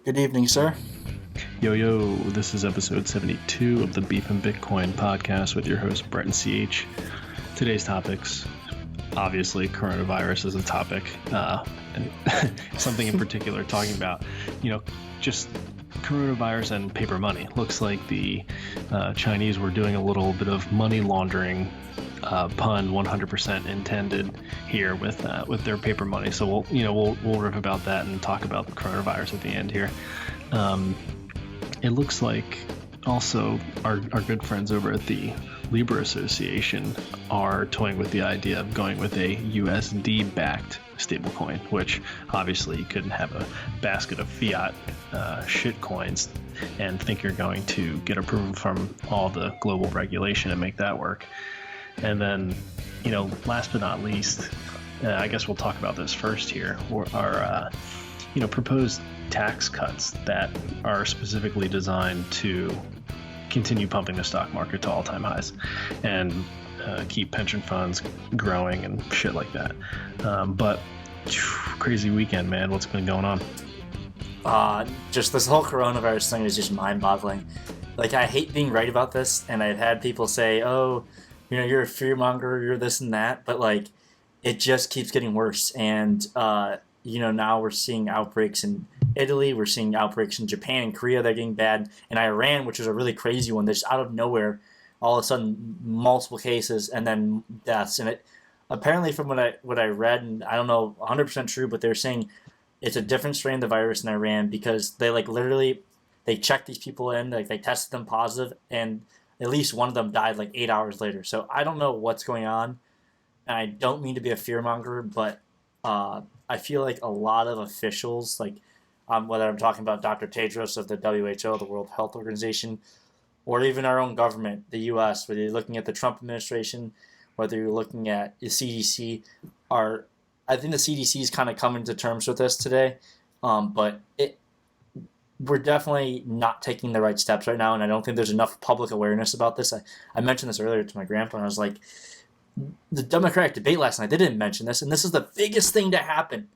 Good evening, sir. Yo, this is episode 72 of the Beef and Bitcoin podcast with your host, Brett and CH. Today's topics, obviously, coronavirus is a topic, and something in particular talking about, just coronavirus and paper money. Looks like the Chinese were doing a little bit of money laundering, pun 100% intended here with their paper money. So we'll riff about that and talk about the coronavirus at the end here. It looks like also our good friends over at the Libra Association are toying with the idea of going with a USD-backed stablecoin, which obviously you couldn't have a basket of Fiat shit coins and think you're going to get approval from all the global regulation and make that work. And then, last but not least, I guess we'll talk about this first here, are proposed tax cuts that are specifically designed to continue pumping the stock market to all-time highs and keep pension funds growing and shit like that. But crazy weekend, man. What's been going on? Just this whole coronavirus thing is just mind-boggling. Like, I hate being right about this, and I've had people say, oh, you're a fearmonger, you're this and that, but, like, it just keeps getting worse. And, now we're seeing outbreaks in Italy, we're seeing outbreaks in Japan and Korea that are getting bad, and Iran, which is a really crazy one, that's out of nowhere, all of a sudden, multiple cases, and then deaths. And it, apparently from what I read, and I don't know 100% true, but they're saying it's a different strain of the virus in Iran because they, literally, they checked these people in, they tested them positive, and at least one of them died 8 hours later. So I don't know what's going on, and I don't mean to be a fearmonger, but I feel like a lot of officials, whether I'm talking about Dr. Tedros of the WHO, the World Health Organization, or even our own government, the U.S., whether you're looking at the Trump administration, whether you're looking at the CDC, I think the CDC is kind of coming to terms with this today, but we're definitely not taking the right steps right now, and I don't think there's enough public awareness about this. I mentioned this earlier to my grandpa, and I was like, the Democratic debate last night, they didn't mention this, and this is the biggest thing to happen.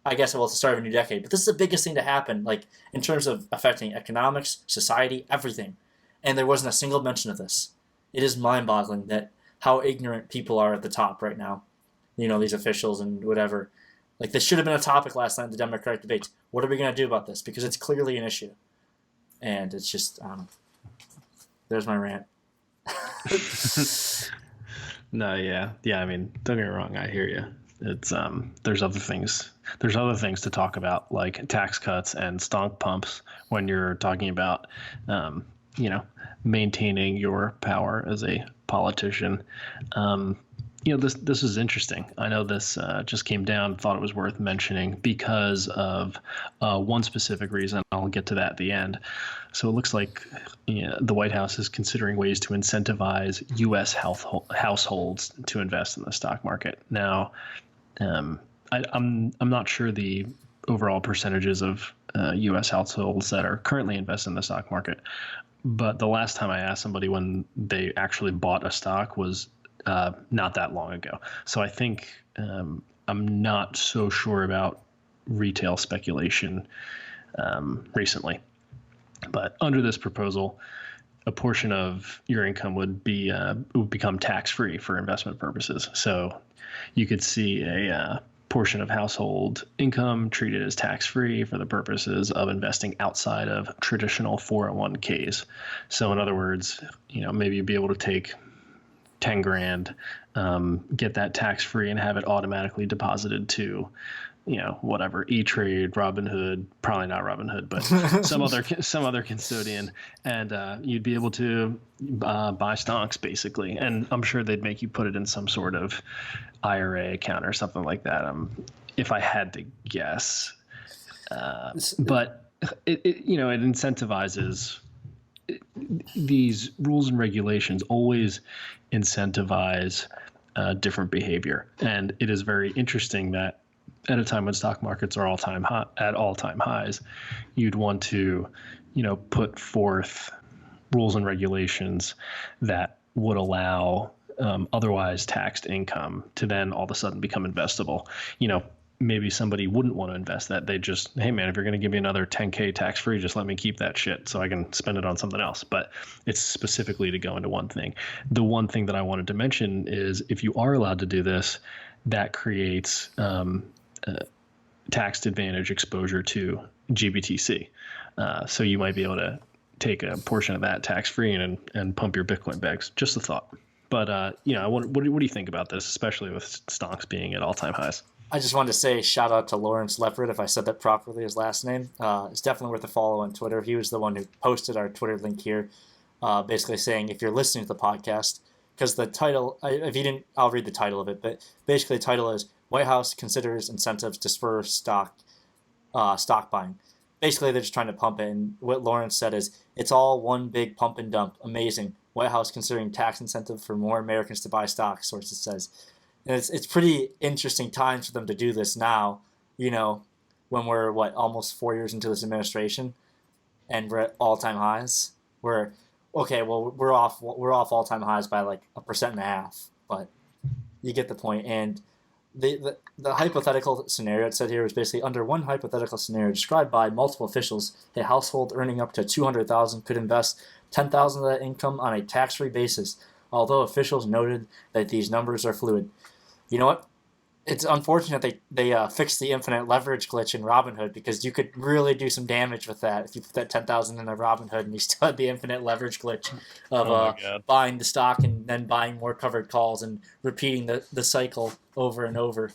I guess, it's the start of a new decade, but this is the biggest thing to happen, in terms of affecting economics, society, everything. And there wasn't a single mention of this. It is mind-boggling that how ignorant people are at the top right now. These officials and whatever. This should have been a topic last night in the Democratic debates. What are we going to do about this? Because it's clearly an issue. And it's just, there's my rant. No, yeah. I mean, don't get me wrong. I hear you. It's there's other things to talk about, like tax cuts and stonk pumps when you're talking about maintaining your power as a politician. This is interesting. I know this just came down, thought it was worth mentioning because of one specific reason. I'll get to that at the end. So it looks like the White House is considering ways to incentivize U.S. households to invest in the stock market. Now, I'm not sure the overall percentages of U.S. households that are currently invested in the stock market, but the last time I asked somebody when they actually bought a stock was not that long ago. So I think I'm not so sure about retail speculation recently. But under this proposal, a portion of your income would become tax-free for investment purposes. So you could see a portion of household income treated as tax-free for the purposes of investing outside of traditional 401ks. So in other words, maybe you'd be able to take 10 grand, get that tax-free and have it automatically deposited to, whatever, E-Trade, Robinhood, probably not Robinhood, but some other custodian, and you'd be able to buy Stonks basically. And I'm sure they'd make you put it in some sort of IRA account or something like that. If I had to guess, but it incentivizes. These rules and regulations always incentivize different behavior, and it is very interesting that at a time when stock markets are at all-time highs, you'd want to, put forth rules and regulations that would allow otherwise taxed income to then all of a sudden become investable. maybe somebody wouldn't want to invest that. They just, hey man, if you're going to give me another 10K tax free, just let me keep that shit so I can spend it on something else. But it's specifically to go into one thing. The one thing that I wanted to mention is if you are allowed to do this, that creates tax advantage exposure to GBTC. So you might be able to take a portion of that tax free and pump your Bitcoin bags. Just a thought. But what do you think about this, especially with Stonks being at all-time highs? I just wanted to say shout out to Lawrence Leopard, if I said that properly, his last name. It's definitely worth a follow on Twitter. He was the one who posted our Twitter link here, basically saying if you're listening to the podcast, because the title, if you didn't, I'll read the title of it, but basically the title is White House Considers Incentives to Spur Stock Buying. Basically, they're just trying to pump it, and what Lawrence said is, it's all one big pump and dump. Amazing. White House considering tax incentive for more Americans to buy stocks, sources says. And it's pretty interesting times for them to do this now, when we're, almost 4 years into this administration, and we're at all-time highs. We're off all-time highs by like 1.5%, but you get the point. And the hypothetical scenario it said here was basically under one hypothetical scenario described by multiple officials, a household earning up to $200,000 could invest $10,000 of that income on a tax-free basis, although officials noted that these numbers are fluid. You know what? It's unfortunate they fixed the infinite leverage glitch in Robinhood, because you could really do some damage with that if you put that $10,000 in a Robinhood and you still had the infinite leverage glitch of buying the stock and then buying more covered calls and repeating the cycle over and over.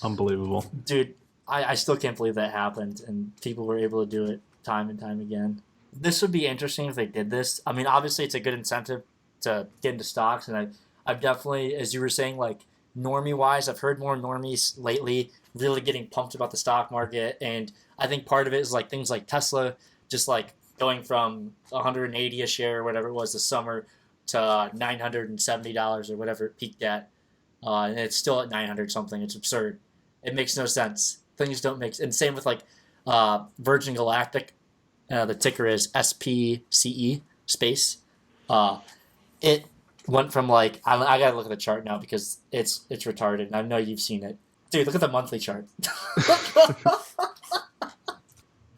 Unbelievable. Dude, I still can't believe that happened and people were able to do it time and time again. This would be interesting if they did this. I mean, obviously it's a good incentive to get into stocks, and I've definitely, as you were saying, like normie-wise, I've heard more normies lately really getting pumped about the stock market, and I think part of it is like things like Tesla just like going from 180 a share or whatever it was this summer to $970 or whatever it peaked at, and it's still at 900 something. It's absurd. It makes no sense. Things don't make sense. And same with like Virgin Galactic. The ticker is SPCE space. It went from like I gotta look at the chart now because it's retarded, and I know you've seen it, dude. Look at the monthly chart.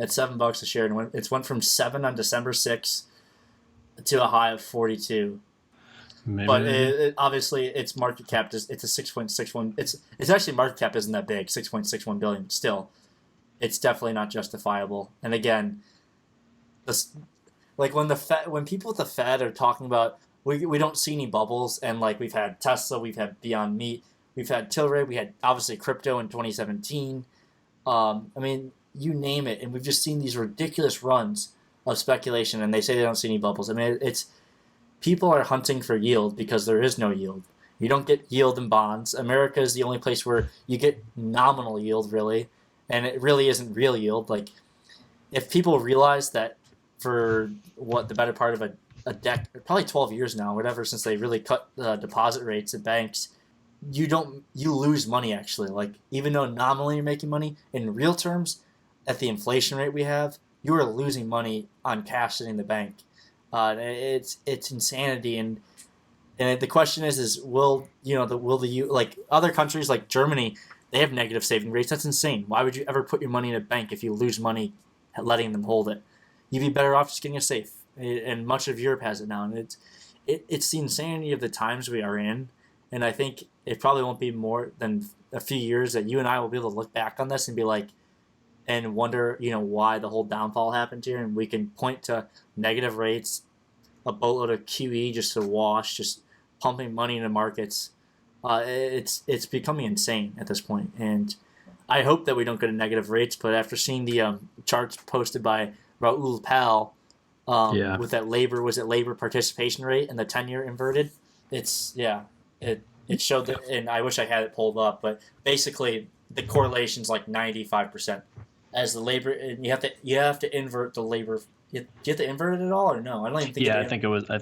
At $7 a share, and it's went from 7 on December 6th to a high of 42. Maybe. But it obviously its market cap it's a 6.61. It's actually market cap isn't that big, 6.61 billion. Still, it's definitely not justifiable. And again, this like when people at the Fed are talking about we don't see any bubbles, and like we've had Tesla, we've had Beyond Meat, we've had Tilray, we had obviously crypto in 2017. I mean, you name it, and we've just seen these ridiculous runs of speculation, and they say they don't see any bubbles. I mean, it's people are hunting for yield because there is no yield. You don't get yield in bonds. America is the only place where you get nominal yield, really, and it really isn't real yield. Like, if people realize that for the better part of a probably 12 years now, whatever, since they really cut deposit rates at banks, you lose money actually. Like, even though nominally you're making money, in real terms, at the inflation rate we have, you are losing money on cash sitting in the bank. It's insanity, and the question is will like other countries like Germany, they have negative saving rates. That's insane. Why would you ever put your money in a bank if you lose money letting them hold it? You'd be better off just getting a safe. And much of Europe has it now, and it's the insanity of the times we are in. And I think it probably won't be more than a few years that you and I will be able to look back on this and be like, and wonder, why the whole downfall happened here. And we can point to negative rates, a boatload of QE just to wash, just pumping money into markets. It's becoming insane at this point. And I hope that we don't go to negative rates. But after seeing the charts posted by Raoul Pal, with that labor participation rate and the 10-year inverted, it showed that, and I wish I had it pulled up, but basically the correlation's like 95%. As the labor, and you have to invert the labor. Do you have to invert it at all, or no? I don't even think. Yeah, I think it was. I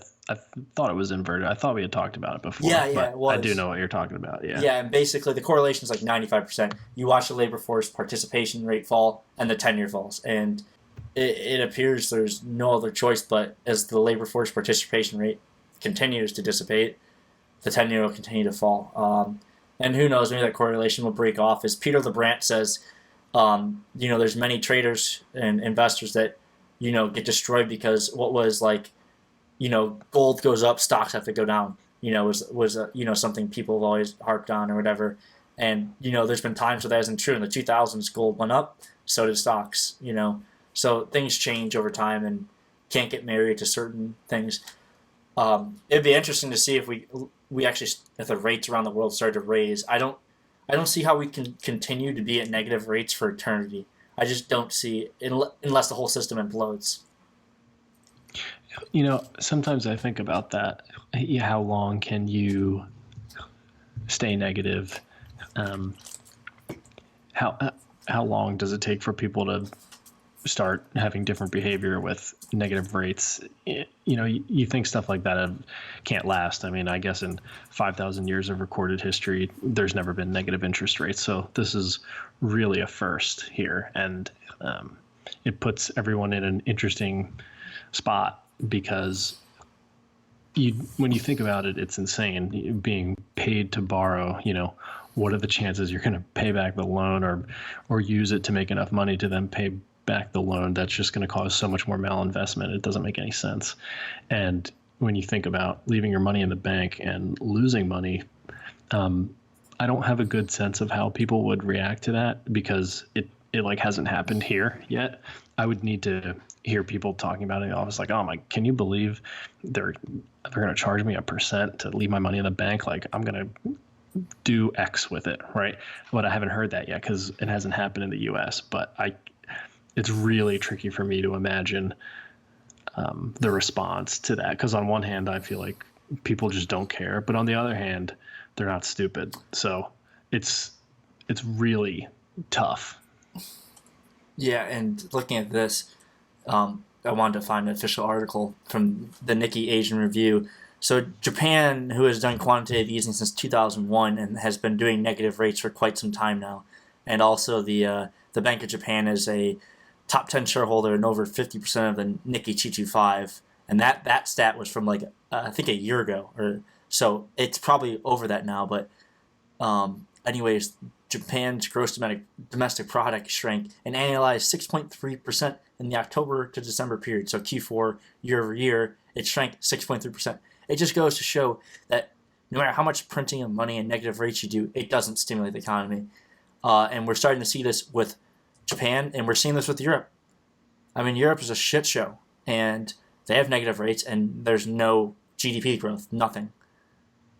thought it was inverted. I thought we had talked about it before. Yeah, it was. I do know what you're talking about. Yeah. Yeah, and basically the correlation is like 95%. You watch the labor force participation rate fall, and the 10-year falls, and it appears there's no other choice but as the labor force participation rate continues to dissipate, the 10-year will continue to fall. And who knows, maybe that correlation will break off. As Peter LeBrant says, there's many traders and investors that, get destroyed because what was like, gold goes up, stocks have to go down. Was something people have always harped on or whatever. And there's been times where that isn't true. In the 2000s, gold went up, so did stocks. So things change over time, and can't get married to certain things. It'd be interesting to see if if the rates around the world start to raise. I don't see how we can continue to be at negative rates for eternity. I just don't see it unless the whole system implodes. Sometimes I think about that. How long can you stay negative? How long does it take for people to start having different behavior with negative rates? You think stuff like that can't last. I mean, I guess in 5,000 years of recorded history, there's never been negative interest rates. So this is really a first here. And it puts everyone in an interesting spot because when you think about it, it's insane being paid to borrow. What are the chances you're going to pay back the loan or use it to make enough money to then pay back the loan? That's just going to cause so much more malinvestment. It doesn't make any sense. And when you think about leaving your money in the bank and losing money, I don't have a good sense of how people would react to that because it like hasn't happened here yet. I would need to hear people talking about it in the office like, oh my, can you believe they're going to charge me 1% to leave my money in the bank? Like I'm going to do X with it, right? But I haven't heard that yet because it hasn't happened in the US. But it's really tricky for me to imagine the response to that because on one hand, I feel like people just don't care, but on the other hand, they're not stupid. So it's really tough. Yeah, and looking at this, I wanted to find an official article from the Nikkei Asian Review. So Japan, who has done quantitative easing since 2001 and has been doing negative rates for quite some time now, and also the Bank of Japan is a top 10 shareholder in over 50% of the Nikkei 225, and that stat was from I think a year ago, or so it's probably over that now. But anyways, Japan's gross domestic product shrank an annualized 6.3% in the October to December period. So Q4 year over year, it shrank 6.3%. It just goes to show that no matter how much printing of money and negative rates you do, it doesn't stimulate the economy. And we're starting to see this with Japan, and we're seeing this with Europe. I mean, Europe is a shit show, and they have negative rates, and there's no GDP growth, nothing.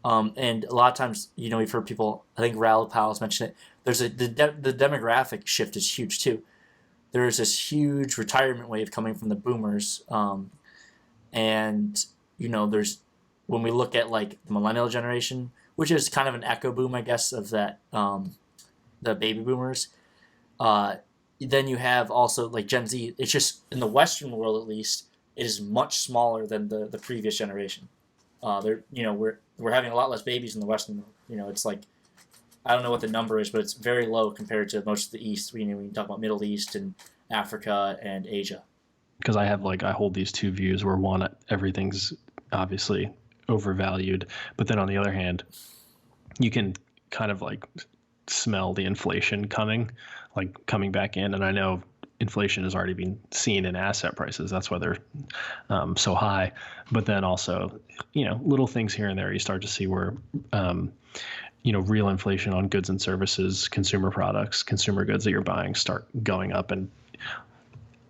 And a lot of times, we've heard people, I think Raoul Powell's mentioned it, the demographic shift is huge too. There is this huge retirement wave coming from the boomers. And, there's, when we look at the millennial generation, which is kind of an echo boom, I guess, of that, the baby boomers, then you have also Gen Z. It's just, in the Western world at least, it is much smaller than the previous generation. We're having a lot less babies in the Western world. It's I don't know what the number is, but it's very low compared to most of the East. When you talk about Middle East and Africa and Asia. Because I hold these two views where one, everything's obviously overvalued, but then on the other hand, you can kind of smell the inflation coming back in. And I know inflation has already been seen in asset prices. That's why they're so high. But then also, little things here and there, you start to see where, real inflation on goods and services, consumer products, consumer goods that you're buying start going up. And,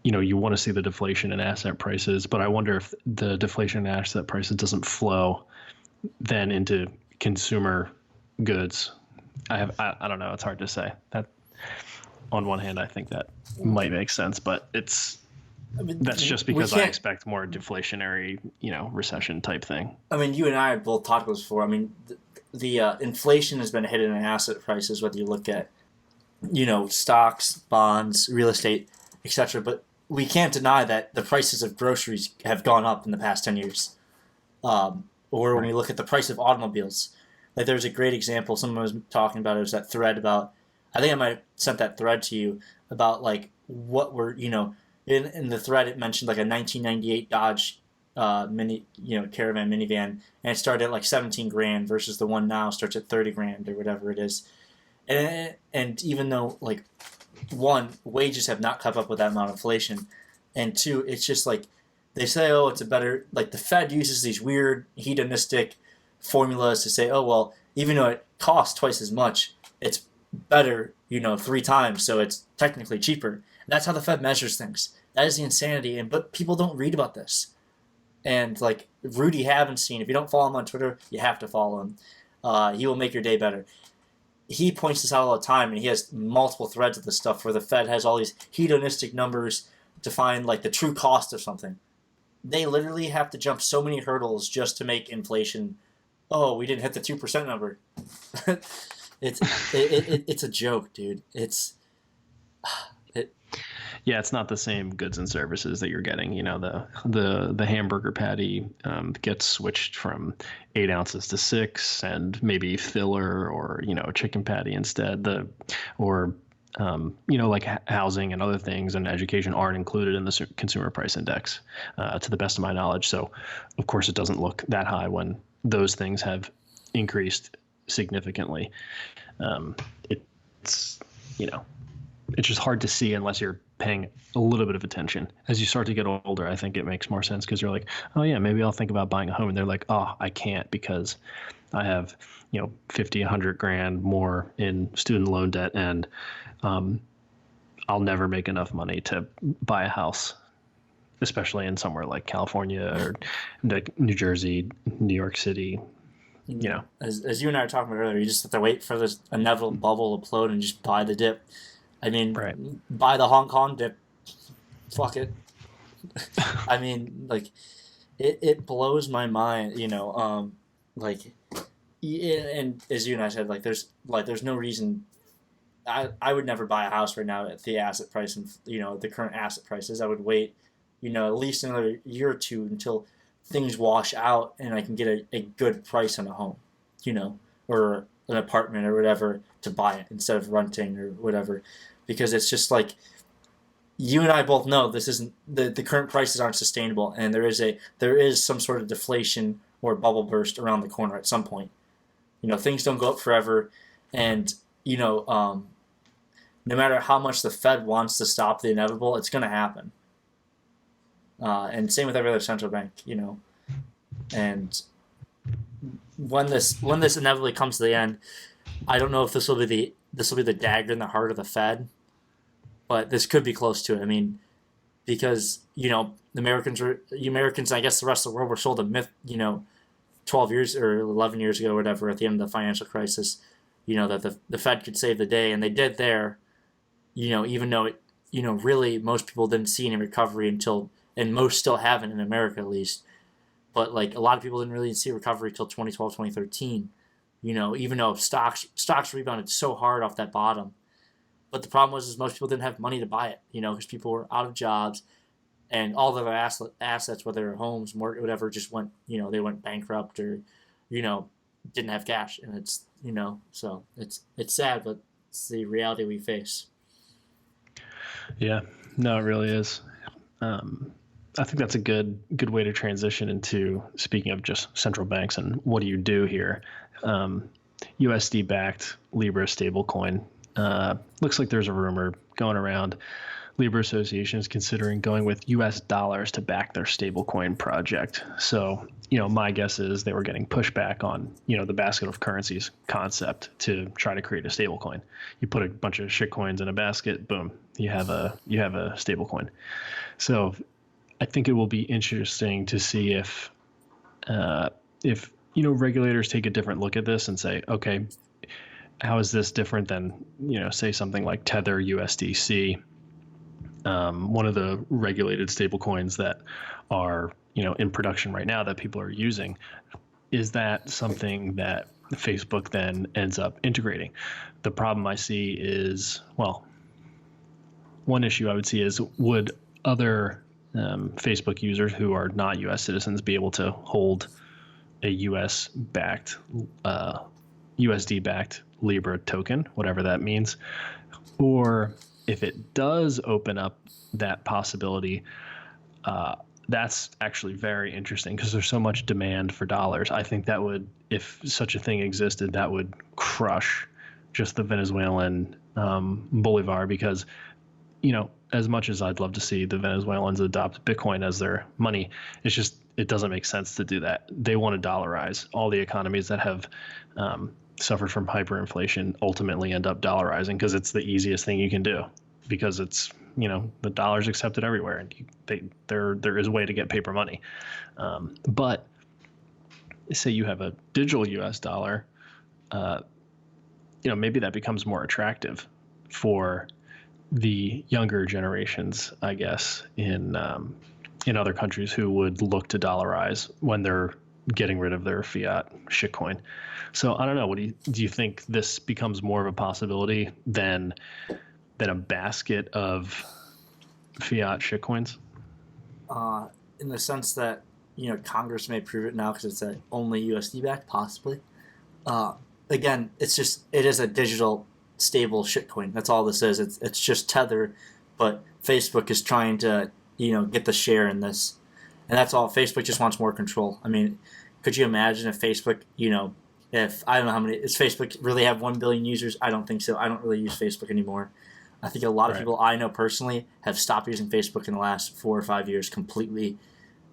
you want to see the deflation in asset prices. But I wonder if the deflation in asset prices doesn't flow then into consumer goods. I don't know. It's hard to say. That on one hand, I think that might make sense, but that's just because I expect more deflationary, recession type thing. I mean, you and I have both talked about this before. I mean, the inflation has been hidden in asset prices, whether you look at, stocks, bonds, real estate, etc. But we can't deny that the prices of groceries have gone up in the past 10 years. Or when we look at the price of automobiles, there's a great example. Someone was talking about it. It was that thread about, I think I might have sent that thread to you about what were, in the thread it mentioned a 1998 Dodge caravan minivan, and it started at like 17 grand versus the one now starts at 30 grand or whatever it is. And even though like one, wages have not kept up with that amount of inflation, and two, it's just like they say, oh, it's a better, like the Fed uses these weird hedonistic formulas to say, oh well, even though it costs twice as much, it's better, 3 times, so it's technically cheaper. And that's how the Fed measures things. That is the insanity, but people don't read about this. And like Rudy Havenstein, if you don't follow him on Twitter, you have to follow him. He will make your day better. He points this out all the time, and he has multiple threads of this stuff where the Fed has all these hedonistic numbers to find like the true cost of something. They literally have to jump so many hurdles just to make inflation. Oh, we didn't hit the 2% number. It's a joke, dude. Yeah, it's not the same goods and services that you're getting. The hamburger patty gets switched from 8 ounces to 6, and maybe filler or chicken patty instead. Like housing and other things and education aren't included in the consumer price index, to the best of my knowledge. So, of course, it doesn't look that high when those things have increased significantly. It's just hard to see unless you're paying a little bit of attention. As you start to get older, I think it makes more sense because you're like, oh yeah, maybe I'll think about buying a home. And they're like, oh, I can't because I have, 50, 100 grand more in student loan debt, and I'll never make enough money to buy a house, especially in somewhere like California or New Jersey, New York City. As you and I were talking about earlier, you just have to wait for this inevitable bubble to implode and just buy the dip. I mean, right. Buy the Hong Kong dip. Fuck it. I mean, like, it blows my mind, and as you and I said, there's no reason. I would never buy a house right now at the asset price and the current asset prices. I would wait, at least another year or two until things wash out and I can get a good price on a home, or an apartment or whatever to buy it instead of renting or whatever, because it's just like you and I both know this isn't the current prices aren't sustainable, and there is some sort of deflation or bubble burst around the corner at some point. Things don't go up forever, and no matter how much the Fed wants to stop the inevitable, it's going to happen. And same with every other central bank, and when this inevitably comes to the end, I don't know if this will be the dagger in the heart of the Fed, but this could be close to it. I mean, because the Americans, I guess the rest of the world were sold a myth, 12 years or 11 years ago, or whatever, at the end of the financial crisis, that the Fed could save the day, and they did there, even though it, really most people didn't see any recovery until, and most still haven't in America at least. But like a lot of people didn't really see recovery until 2012, 2013. Even though stocks rebounded so hard off that bottom. But the problem was most people didn't have money to buy it, because people were out of jobs, and all of their assets, whether homes, mortgage, whatever, just went, they went bankrupt or, didn't have cash. And it's, so it's sad, but it's the reality we face. Yeah, no, it really is. I think that's a good way to transition into, speaking of just central banks and what do you do here. USD backed Libra stablecoin. Looks like there's a rumor going around. Libra Association is considering going with US dollars to back their stablecoin project. So, my guess is they were getting pushback on, the basket of currencies concept to try to create a stablecoin. You put a bunch of shit coins in a basket, boom, you have a stablecoin. So I think it will be interesting to see if regulators take a different look at this and say, okay, how is this different than, say something like Tether USDC, one of the regulated stablecoins that are, in production right now that people are using. Is that something that Facebook then ends up integrating? The problem I see is, one issue I would see is, would other Facebook users who are not U.S. citizens be able to hold a U.S.-backed, USD-backed Libra token, whatever that means? Or if it does open up that possibility, That's actually very interesting because there's so much demand for dollars. I think that would, if such a thing existed, that would crush just the Venezuelan bolivar because, as much as I'd love to see the Venezuelans adopt Bitcoin as their money, it's just, it doesn't make sense to do that. They want to dollarize. All the economies that have suffered from hyperinflation ultimately end up dollarizing because it's the easiest thing you can do because it's, the dollar's accepted everywhere and there is a way to get paper money. But say you have a digital US dollar, maybe that becomes more attractive for the younger generations, I guess, in other countries who would look to dollarize when they're getting rid of their fiat shitcoin. So I don't know. Do you think this becomes more of a possibility than a basket of fiat shitcoins? In the sense that Congress may approve it now because it's only USD backed, possibly. Again, it is a digital stable shitcoin. That's all this is. It's just Tether, but Facebook is trying to get the share in this, and that's all. Facebook just wants more control. I mean, could you imagine if Facebook, if I don't know how many, does Facebook really have 1 billion users? I don't think so. I don't really use Facebook anymore. I think a lot of people I know personally have stopped using Facebook in the last 4 or 5 years completely.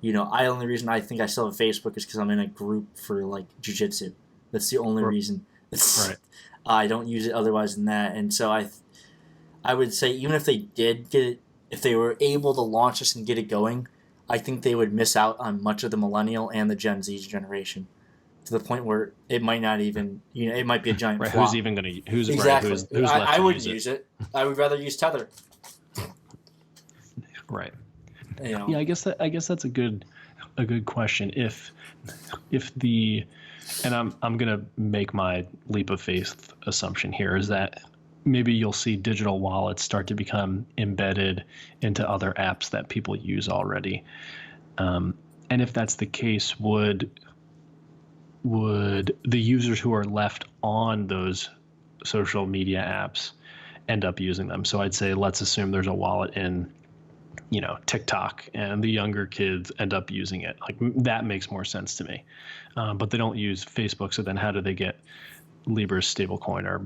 The only reason I think I still have Facebook is because I'm in a group for like jiu-jitsu. That's the only reason. Right. I don't use it otherwise than that. And so I would say even if they did get it, if they were able to launch this and get it going, I think they would miss out on much of the millennial and the Gen Z generation to the point where it might not even, it might be a giant flop. Who's even going to, who's exactly. Right, who's left I to wouldn't use it. I would rather use Tether. Right. Yeah, I guess that's a good question. If the, and I'm going to make my leap of faith assumption here is that maybe you'll see digital wallets start to become embedded into other apps that people use already. And if that's the case, would the users who are left on those social media apps end up using them? So I'd say, let's assume there's a wallet in, TikTok, and the younger kids end up using it. Like, that makes more sense to me. But they don't use Facebook. So then how do they get Libra Stablecoin, or,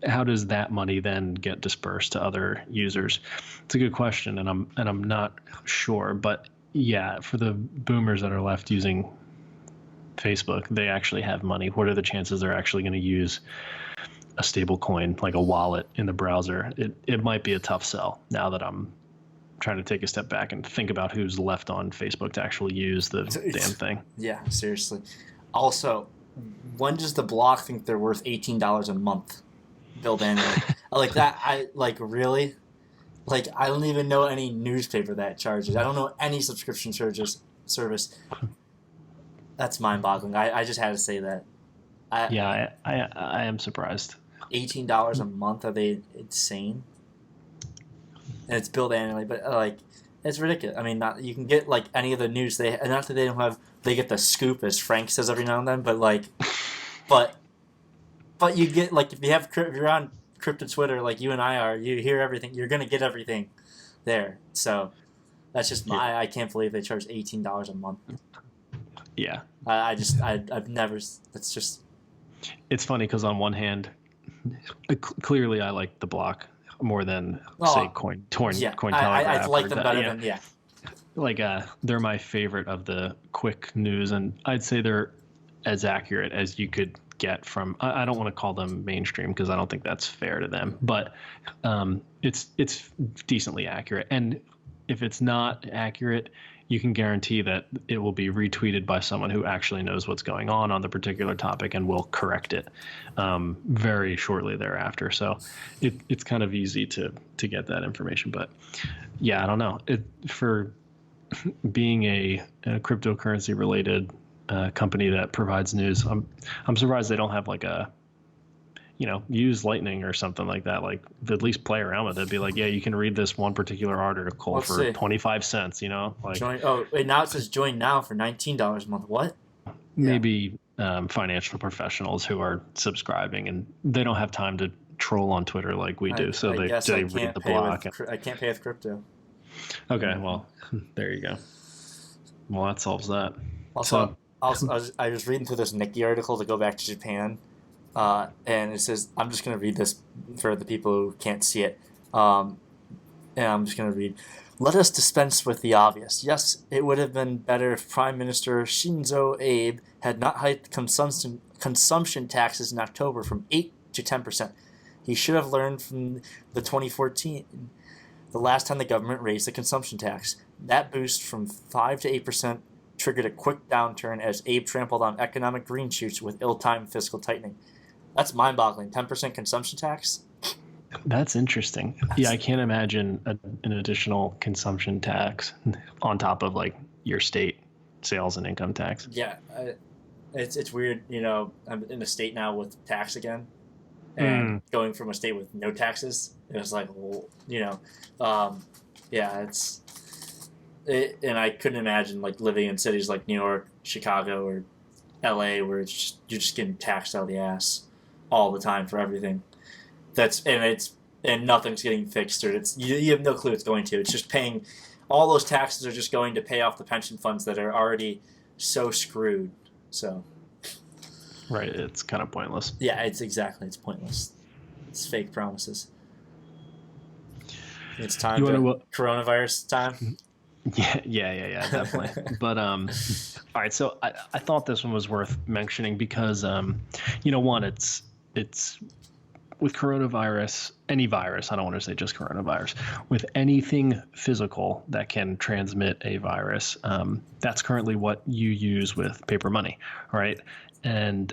how does that money then get dispersed to other users? It's a good question. And I'm not sure, but yeah, for the boomers that are left using Facebook, they actually have money. What are the chances they're actually going to use a stable coin, like a wallet in the browser? It might be a tough sell now that I'm trying to take a step back and think about who's left on Facebook to actually use the damn thing. Yeah, seriously. Also, when does the block think they're worth $18 a month billed annually? Like that, really? Like, I don't even know any newspaper that charges. I don't know any subscription service. That's mind-boggling. I just had to say that. I am surprised. $18 a month? Are they insane? And it's billed annually, but it's ridiculous. I mean, you can get any of the news. Not that they don't have. They get the scoop, as Frank says every now and then. But but you get if you're on crypto Twitter like you and I are, you hear everything. You're gonna get everything there. So that's just I can't believe they charge $18 a month. Yeah. I've never. That's just. It's funny because on one hand, clearly I like the block more than say Cointelegraph. I like them better than they're my favorite of the quick news, and I'd say they're as accurate as you could get from. I don't want to call them mainstream because I don't think that's fair to them, but it's decently accurate. And if it's not accurate, you can guarantee that it will be retweeted by someone who actually knows what's going on the particular topic and will correct it very shortly thereafter. So it's kind of easy to get that information. But yeah, I don't know. For being a cryptocurrency related company that provides news, I'm surprised they don't have use Lightning or something like that. Like, at least play around with it. Be like, yeah, you can read this one particular article for 25 cents, now it says join now for $19 a month. What? Maybe financial professionals who are subscribing and they don't have time to troll on Twitter like we do. So they read the block. I can't pay with crypto. Okay, well, there you go. Well, that solves that. Also, So, I was reading through this Nikkei article to go back to Japan, and it says, I'm just going to read this for the people who can't see it. Um, and I'm just going to read. Let us dispense with the obvious. Yes, it would have been better if Prime Minister Shinzo Abe had not hiked consumption taxes in October from 8 to 10%. He should have learned from the 2014, the last time the government raised the consumption tax. That boost from 5 to 8% triggered a quick downturn as Abe trampled on economic green shoots with ill-timed fiscal tightening. That's mind-boggling. 10% consumption tax? that's interesting. Yeah, I can't imagine an additional consumption tax on top of like your state sales and income tax. Yeah, it's weird. I'm in a state now with tax again, and Mm. going from a state with no taxes, it was like, um, yeah, and I couldn't imagine like living in cities like New York, Chicago, or L.A. where you're just getting taxed out of the ass all the time for everything. And nothing's getting fixed, or you have no clue it's going to. It's just paying. All those taxes are just going to pay off the pension funds that are already so screwed. So Right, it's kind of pointless. yeah, it's pointless. It's fake promises. It's time You want to to? coronavirus time. Yeah, definitely. But all right. So I thought this one was worth mentioning because one, it's with coronavirus, any virus. I don't want to say just coronavirus. With anything physical that can transmit a virus, that's currently what you use with paper money, right? And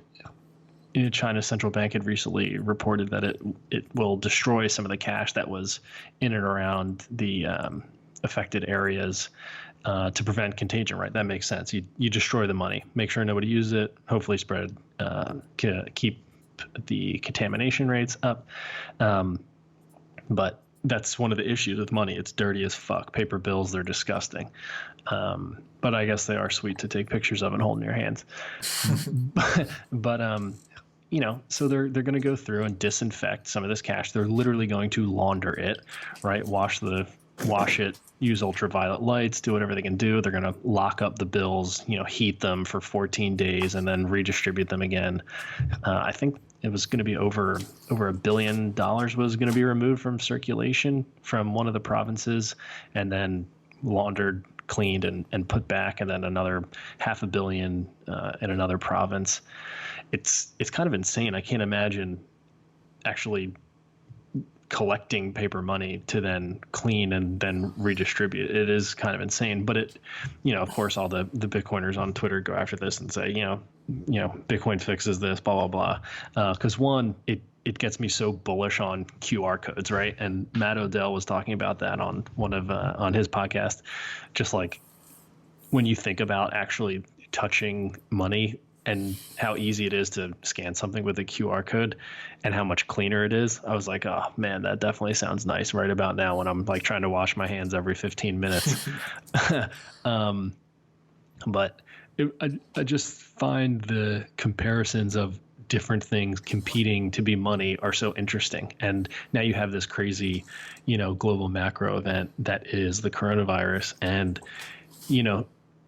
China's central bank had recently reported that it will destroy some of the cash that was in and around the affected areas to prevent contagion. Right, that makes sense. You destroy the money, make sure nobody uses it, hopefully spread, keep the contamination rates up. But that's one of the issues with money. It's dirty as fuck. Paper bills, they're disgusting. But I guess they are sweet to take pictures of and hold in your hands. but so they're going to go through and disinfect some of this cash. They're literally going to launder it, right? Wash it, use ultraviolet lights, do whatever they can do. They're going to lock up the bills, heat them for 14 days and then redistribute them again. I think it was going to be over $1 billion was going to be removed from circulation from one of the provinces and then laundered, cleaned, and put back, and then another $500 million in another province. It's kind of insane. I can't imagine actually collecting paper money to then clean and then redistribute. It is kind of insane. But of course, all the Bitcoiners on Twitter go after this and say, Bitcoin fixes this, blah, blah, blah. Because one, it gets me so bullish on QR codes, right? And Matt Odell was talking about that on on his podcast. Just like when you think about actually touching money and how easy it is to scan something with a QR code and how much cleaner it is, I was like, oh man, that definitely sounds nice right about now when I'm like trying to wash my hands every 15 minutes. But I just find the comparisons of different things competing to be money are so interesting. And now you have this crazy, global macro event that is the coronavirus. And,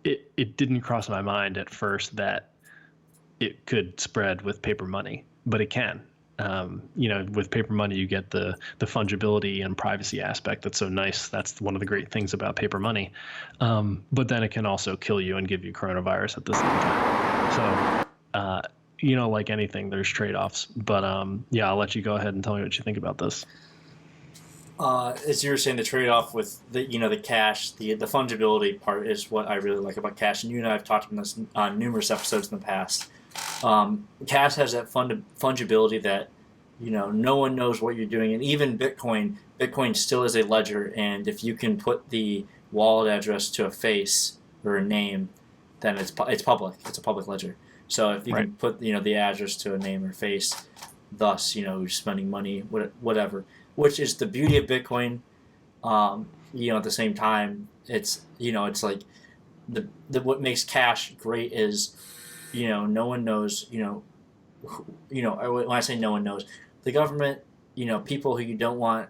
it didn't cross my mind at first that it could spread with paper money, but it can. With paper money, you get the fungibility and privacy aspect that's so nice. That's one of the great things about paper money. But then it can also kill you and give you coronavirus at the same time. So, like anything, there's trade-offs. But I'll let you go ahead and tell me what you think about this. As you were saying, the trade-off with the cash, the fungibility part is what I really like about cash. And you and I have talked about this on numerous episodes in the past. Cash has that fungibility that no one knows what you're doing, and even Bitcoin still is a ledger. And if you can put the wallet address to a face or a name, then it's public. It's a public ledger. So if you can put the address to a name or face, thus you're spending money, whatever. Which is the beauty of Bitcoin. At the same time, it's like what makes cash great is no one knows. When I say no one knows, the government people who you don't want,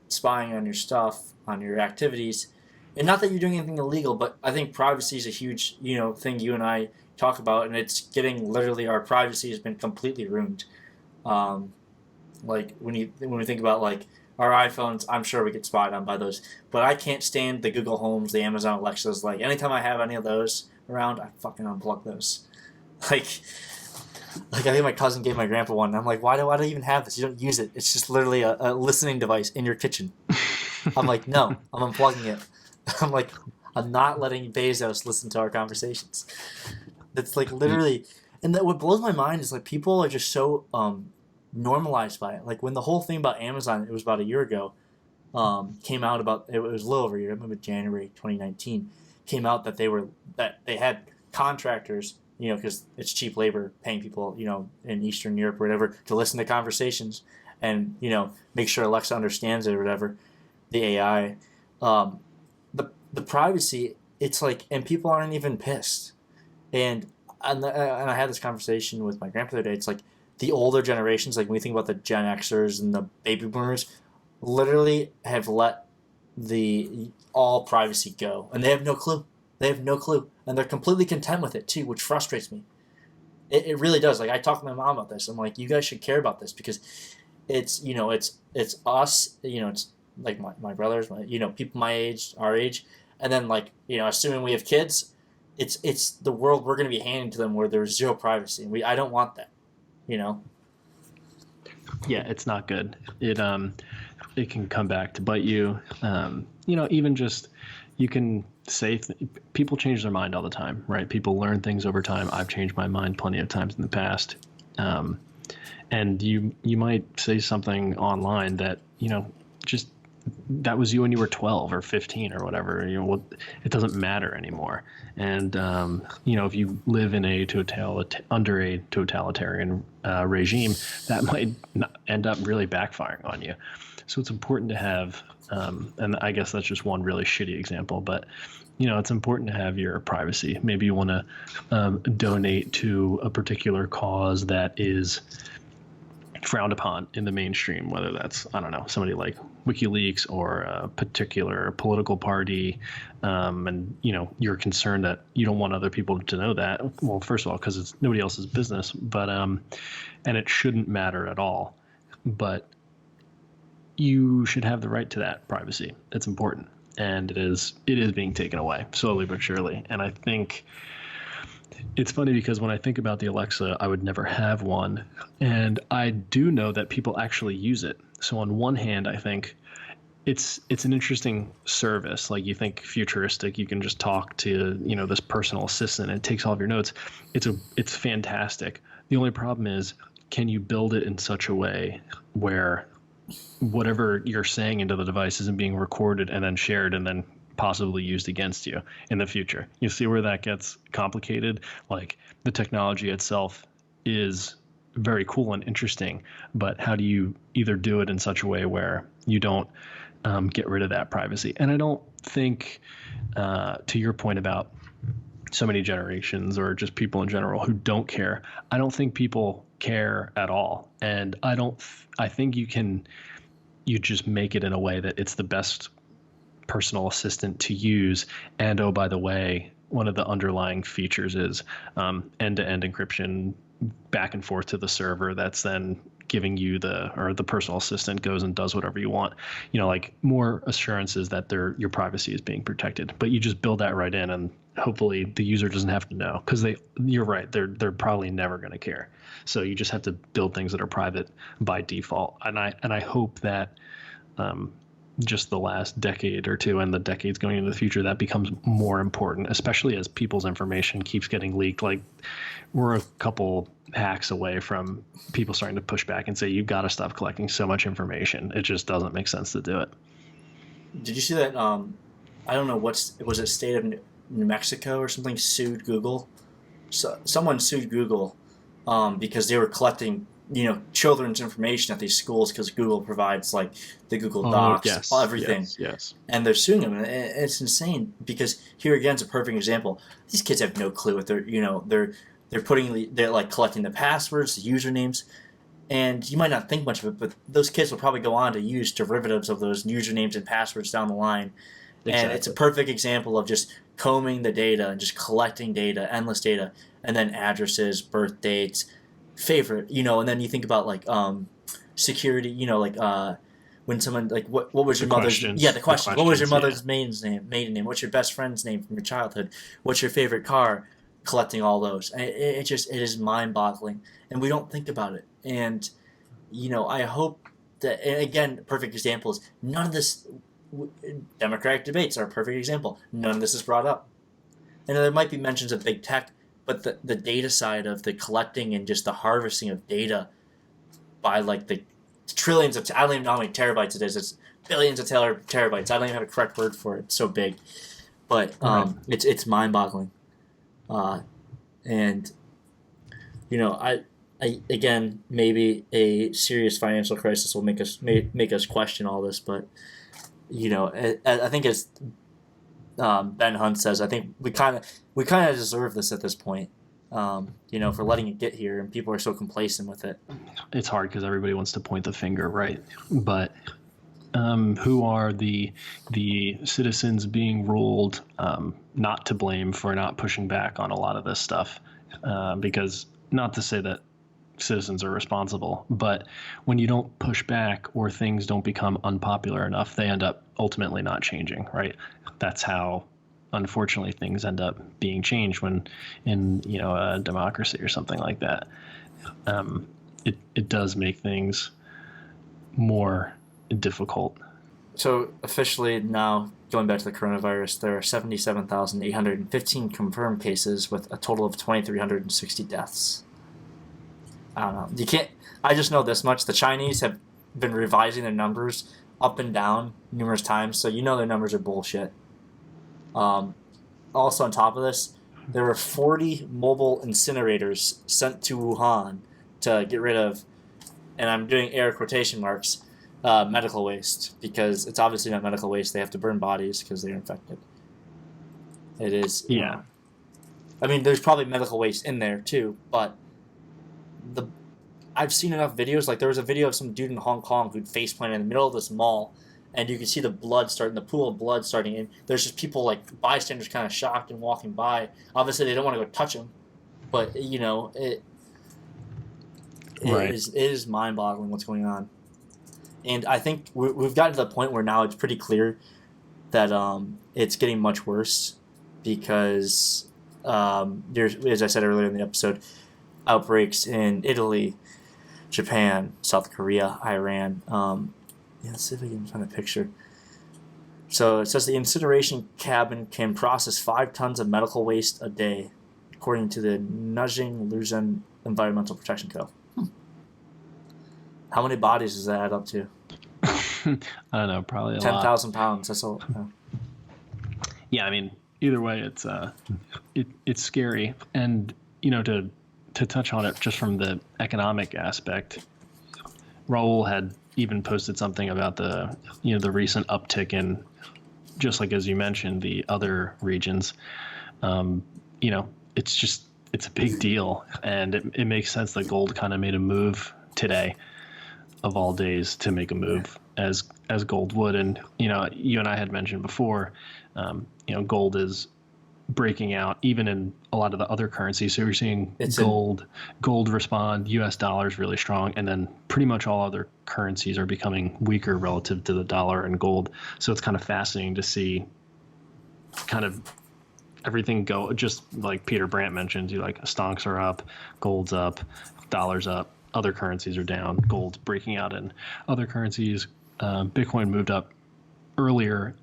spying on your stuff, on your activities. And not that you're doing anything illegal, but I think privacy is a huge, thing you and I talk about, and it's getting literally our privacy has been completely ruined. Um, like when we think about like our iPhones, I'm sure we get spied on by those, but I can't stand the Google Homes, the Amazon Alexas. Like anytime I have any of those around, I fucking unplug those. Like, like I think my cousin gave my grandpa one. And I'm like, why do I even have this? You don't use it. It's just literally a listening device in your kitchen. I'm like, no, I'm unplugging it. I'm like, I'm not letting Bezos listen to our conversations. It's like literally, and that what blows my mind is like people are just so normalized by it. Like when the whole thing about Amazon, it was about a year ago, came out about it was a little over a year, maybe January 2019, came out that they had contractors, because it's cheap labor paying people, in Eastern Europe or whatever to listen to conversations and make sure Alexa understands it or whatever, the AI, the privacy. It's like, and people aren't even pissed. And I had this conversation with my grandpa the other day. It's like the older generations, like when we think about the Gen Xers and the baby boomers, literally have let the all privacy go, and they have no clue. They have no clue, and they're completely content with it too, which frustrates me. It really does. Like I talk to my mom about this. I'm like, you guys should care about this because it's us. It's like my brothers, people my age, our age, and then like assuming we have kids, it's the world we're going to be handing to them where there's zero privacy. And I don't want that. You know. Yeah, it's not good. It can come back to bite you. Even just you can say people change their mind all the time, right? People learn things over time. I've changed my mind plenty of times in the past. And you might say something online that just that was you when you were 12 or 15 or whatever. It doesn't matter anymore. And if you live in under a totalitarian regime, that might end up really backfiring on you. So it's important to have, and I guess that's just one really shitty example, but it's important to have your privacy. Maybe you want to donate to a particular cause that is frowned upon in the mainstream, whether that's, I don't know, somebody like WikiLeaks or a particular political party, and you're concerned that you don't want other people to know that. Well, first of all, because it's nobody else's business, but and it shouldn't matter at all. But you should have the right to that privacy. It's important, and it is being taken away slowly but surely. And I think it's funny because when I think about the Alexa, I would never have one. And I do know that people actually use it. So on one hand, I think it's an interesting service. Like you think futuristic, you can just talk to, this personal assistant and it takes all of your notes. It's fantastic. The only problem is, can you build it in such a way where whatever you're saying into the device isn't being recorded and then shared and then possibly used against you in the future? You see where that gets complicated? Like the technology itself is very cool and interesting, but how do you either do it in such a way where you don't get rid of that privacy? And I don't think, to your point about so many generations or just people in general who don't care, I don't think people care at all. And I think you just make it in a way that it's the best personal assistant to use. And oh, by the way, one of the underlying features is end-to-end encryption back and forth to the server that's then giving you the personal assistant goes and does whatever you want, like more assurances that your privacy is being protected. But you just build that right in, and hopefully the user doesn't have to know, because you're right, they're probably never going to care. So you just have to build things that are private by default. And I hope that just the last decade or two and the decades going into the future, that becomes more important, especially as people's information keeps getting leaked. Like we're a couple hacks away from people starting to push back and say, you've got to stop collecting so much information. It just doesn't make sense to do it. Did you see that? I don't know, was it state of New Mexico or something sued Google? So someone sued Google because they were collecting children's information at these schools, because Google provides like the Google Docs, yes, everything. Yes. And they're suing them, and it's insane, because here again is a perfect example. These kids have no clue what they're like collecting the passwords, the usernames, And you might not think much of it, but those kids will probably go on to use derivatives of those usernames and passwords down the line. Exactly. And it's a perfect example of just combing the data and just collecting data, endless data, and then addresses, birth dates, favorite, and then you think about like security, when someone like what was your mother's the question, what was your mother's maiden name, what's your best friend's name from your childhood, what's your favorite car, collecting all those. It is mind-boggling, and we don't think about it. And I hope that, and again, perfect example is none of this. Democratic debates are a perfect example. None of this is brought up, and there might be mentions of big tech, but the data side of the collecting and just the harvesting of data by like the trillions of I don't even know how many terabytes it is. It's billions of terabytes. I don't even have a correct word for it. It's so big, but it's mind-boggling, and I again, maybe a serious financial crisis will make us question all this, but I think as Ben Hunt says, I think we kind of deserve this at this point. For letting it get here, and people are so complacent with it. It's hard because everybody wants to point the finger, right? But who are the citizens being ruled not to blame for not pushing back on a lot of this stuff? Because not to say that citizens are responsible, but when you don't push back or things don't become unpopular enough, they end up ultimately not changing, right? That's how, unfortunately, things end up being changed when in a democracy or something like that. It does make things more difficult. So officially now, going back to the coronavirus, there are 77,815 confirmed cases with a total of 2,360 deaths. I don't know. You can't. I just know this much: the Chinese have been revising their numbers up and down numerous times, so their numbers are bullshit. Also, on top of this, there were 40 mobile incinerators sent to Wuhan to get rid of, and I'm doing air quotation marks, medical waste, because it's obviously not medical waste. They have to burn bodies because they're infected. It is. Yeah. I mean, there's probably medical waste in there too, but I've seen enough videos. Like there was a video of some dude in Hong Kong who'd face planted in the middle of this mall, and you can see the pool of blood starting in. There's just people like bystanders kind of shocked and walking by. Obviously, they don't want to go touch him, but it is mind-boggling what's going on. And I think we've gotten to the point where now it's pretty clear that it's getting much worse because there's, as I said earlier in the episode, outbreaks in Italy, Japan, South Korea, Iran. Let's see if I can find a picture. So it says the incineration cabin can process 5 tons of medical waste a day, according to the Nanjing Luzon Environmental Protection Co. How many bodies does that add up to? I don't know, probably a 10,000 pounds. That's all. Yeah, I mean, either way, it's scary, and to touch on it just from the economic aspect, Raul had even posted something about the recent uptick in, just like as you mentioned, the other regions. It's a big deal, and it makes sense that gold kind of made a move today, of all days, to make a move as gold would. And you and I had mentioned before, gold is breaking out even in a lot of the other currencies. So you're seeing gold respond, US dollar is really strong, and then pretty much all other currencies are becoming weaker relative to the dollar and gold. So it's kind of fascinating to see kind of everything go, just like Peter Brandt mentioned, stonks are up, gold's up, dollar's up, other currencies are down, gold's breaking out in other currencies. Bitcoin moved up earlier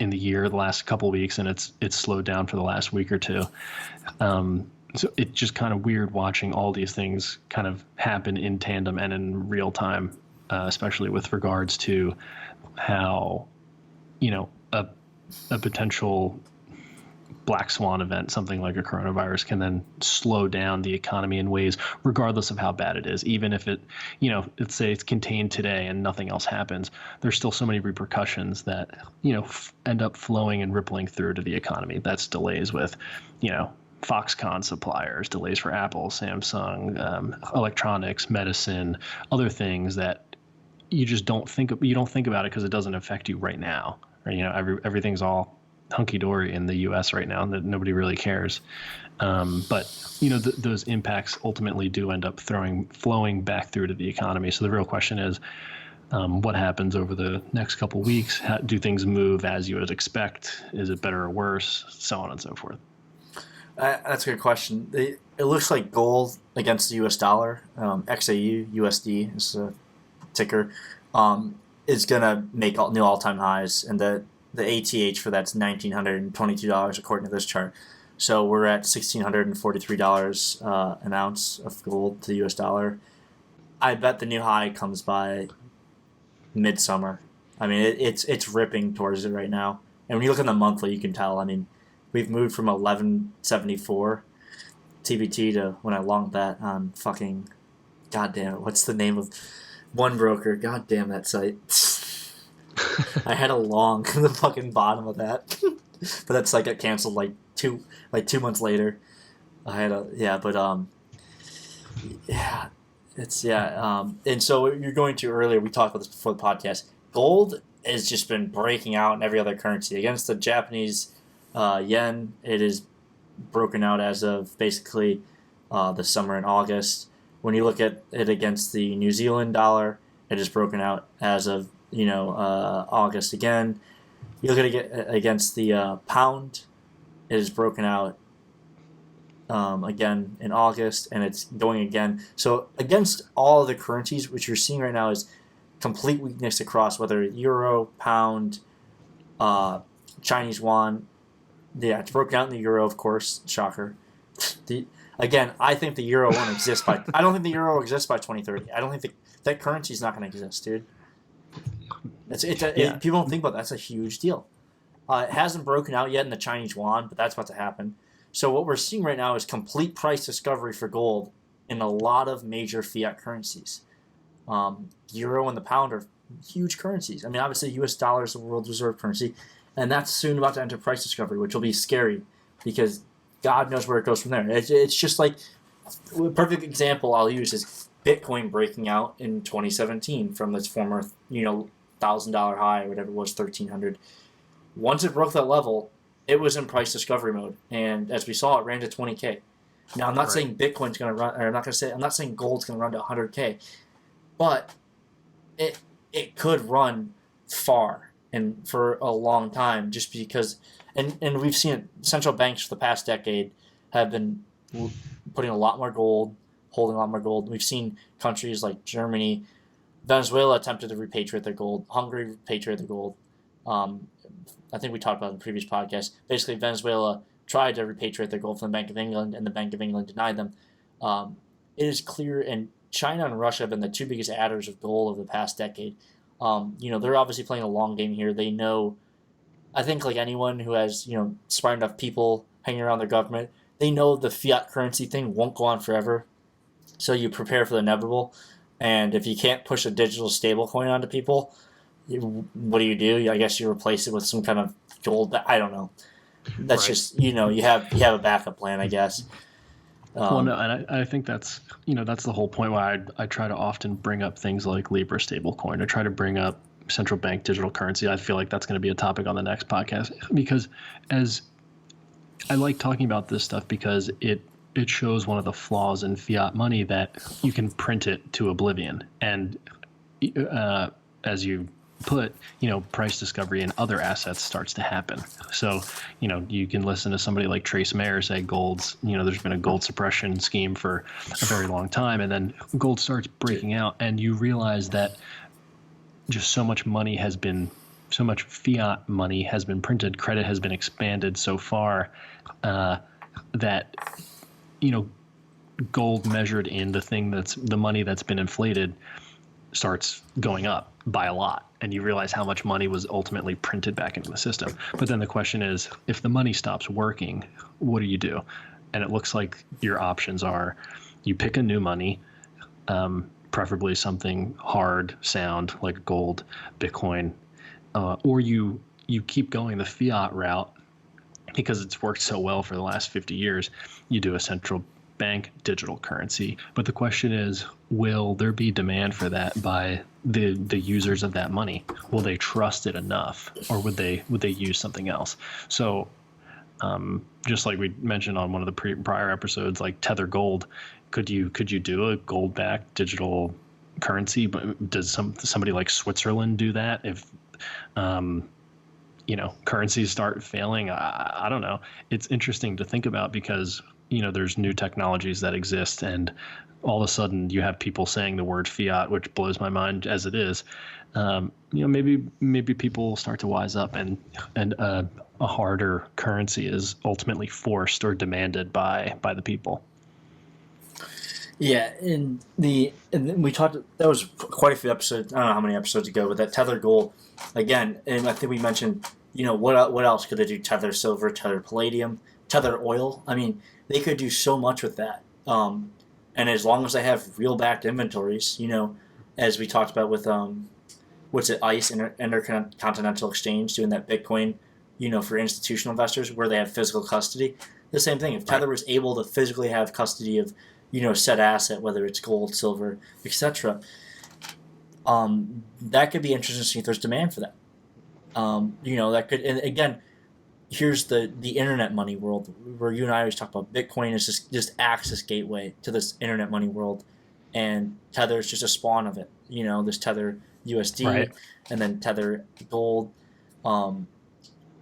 in the year, the last couple of weeks, and it's slowed down for the last week or two. So it's just kind of weird watching all these things kind of happen in tandem and in real time, especially with regards to how, a potential black swan event, something like a coronavirus, can then slow down the economy in ways, regardless of how bad it is. Even if it, let's say it's contained today and nothing else happens, there's still so many repercussions that, end up flowing and rippling through to the economy. That's delays with, Foxconn suppliers, delays for Apple, Samsung, electronics, medicine, other things that you just don't think about it because it doesn't affect you right now. Right? Everything's all hunky dory in the U.S. right now, that nobody really cares. But those impacts ultimately do end up flowing back through to the economy. So the real question is, what happens over the next couple of weeks? How do things move as you would expect? Is it better or worse? So on and so forth. That's a good question. It looks like gold against the U.S. dollar, XAU USD is a ticker, is gonna make new all-time highs, and the ATH for that's $1,922 according to this chart. So we're at $1,643 an ounce of gold to the U.S. dollar. I bet the new high comes by midsummer. I mean, it's ripping towards it right now. And when you look at the monthly, you can tell. I mean, we've moved from 1174 TBT to when I longed that on fucking, goddamn it, what's the name of one broker? Goddamn that site. I had a long the fucking bottom of that, but that's like got canceled like 2 months later. I had and so you're going to earlier. We talked about this before the podcast. Gold has just been breaking out in every other currency against the Japanese yen. It is broken out as of basically the summer in August. When you look at it against the New Zealand dollar, it is broken out as of August again. You look at it against the pound, it is broken out again in August, and it's going again. So against all the currencies, which you're seeing right now is complete weakness across whether euro, pound, Chinese yuan. Yeah, it's broken out in the euro, of course. Shocker. Again, I think the euro won't exist by. I don't think the euro will exist by 2030. I don't think that currency is not going to exist, dude. People don't think about that. That's a huge deal. It hasn't broken out yet in the Chinese yuan, but that's about to happen. So what we're seeing right now is complete price discovery for gold in a lot of major fiat currencies. Euro and the pound are huge currencies. I mean, obviously, U.S. dollar is the world's reserve currency, and that's soon about to enter price discovery, which will be scary because God knows where it goes from there. It's just like a perfect example I'll use is Bitcoin breaking out in 2017 from its former, $1,000 high or whatever it was, 1,300. Once it broke that level, it was in price discovery mode, and as we saw, it ran to 20K. Now, I'm not saying Bitcoin's going to run, or I'm not saying gold's going to run to 100K, but it could run far and for a long time, just because, and we've seen it, central banks for the past decade have been putting a lot more gold, holding a lot more gold. We've seen countries like Germany, Venezuela attempted to repatriate their gold, Hungary repatriated their gold. I think we talked about it in the previous podcast. Basically, Venezuela tried to repatriate their gold from the Bank of England, and the Bank of England denied them. It is clear, and China and Russia have been the two biggest adders of gold over the past decade. They're obviously playing a long game here. They know, I think like anyone who has, smart enough people hanging around their government, they know the fiat currency thing won't go on forever. So you prepare for the inevitable. And if you can't push a digital stablecoin onto people, what do? I guess you replace it with some kind of gold. I don't know. That's right. Just, you have a backup plan, I guess. And I think that's the whole point why I try to often bring up things like Libra Stablecoin. I try to bring up central bank digital currency. I feel like that's going to be a topic on the next podcast, because as I like talking about this stuff because it shows one of the flaws in fiat money, that you can print it to oblivion. And as you put, price discovery in other assets starts to happen. So, you can listen to somebody like Trace Mayer say gold's, there's been a gold suppression scheme for a very long time, and then gold starts breaking out, and you realize that just so much fiat money has been printed, credit has been expanded so far that, gold measured in the money that's been inflated starts going up by a lot, and you realize how much money was ultimately printed back into the system. But then the question is, if the money stops working, what do you do? And it looks like your options are, you pick a new money, preferably something hard, sound, like gold, Bitcoin, or you keep going the fiat route, because it's worked so well for the last 50 years. You do a central bank digital currency, but the question is, will there be demand for that by the users of that money? Will they trust it enough, or would they use something else? So just like we mentioned on one of the prior episodes, like Tether Gold, could you do a gold backed digital currency? But does somebody like Switzerland do that if currencies start failing? I don't know. It's interesting to think about because there's new technologies that exist, and all of a sudden you have people saying the word fiat, which blows my mind as it is. Maybe people start to wise up, and a harder currency is ultimately forced or demanded by the people. Yeah, and we talked. That was quite a few episodes. I don't know how many episodes ago, but that Tether Gold again, and I think we mentioned. What else could they do? Tether silver, Tether palladium, Tether oil. I mean, they could do so much with that. And as long as they have real backed inventories, as we talked about with ICE, Intercontinental Exchange, doing that Bitcoin, for institutional investors where they have physical custody. The same thing. If Tether was able to physically have custody of, said asset, whether it's gold, silver, etc., that could be interesting to see if there's demand for that. That could, and again, here's the internet money world where you and I always talk about Bitcoin is just access gateway to this internet money world, and Tether is just a spawn of it. There's Tether USD, right, and then Tether Gold.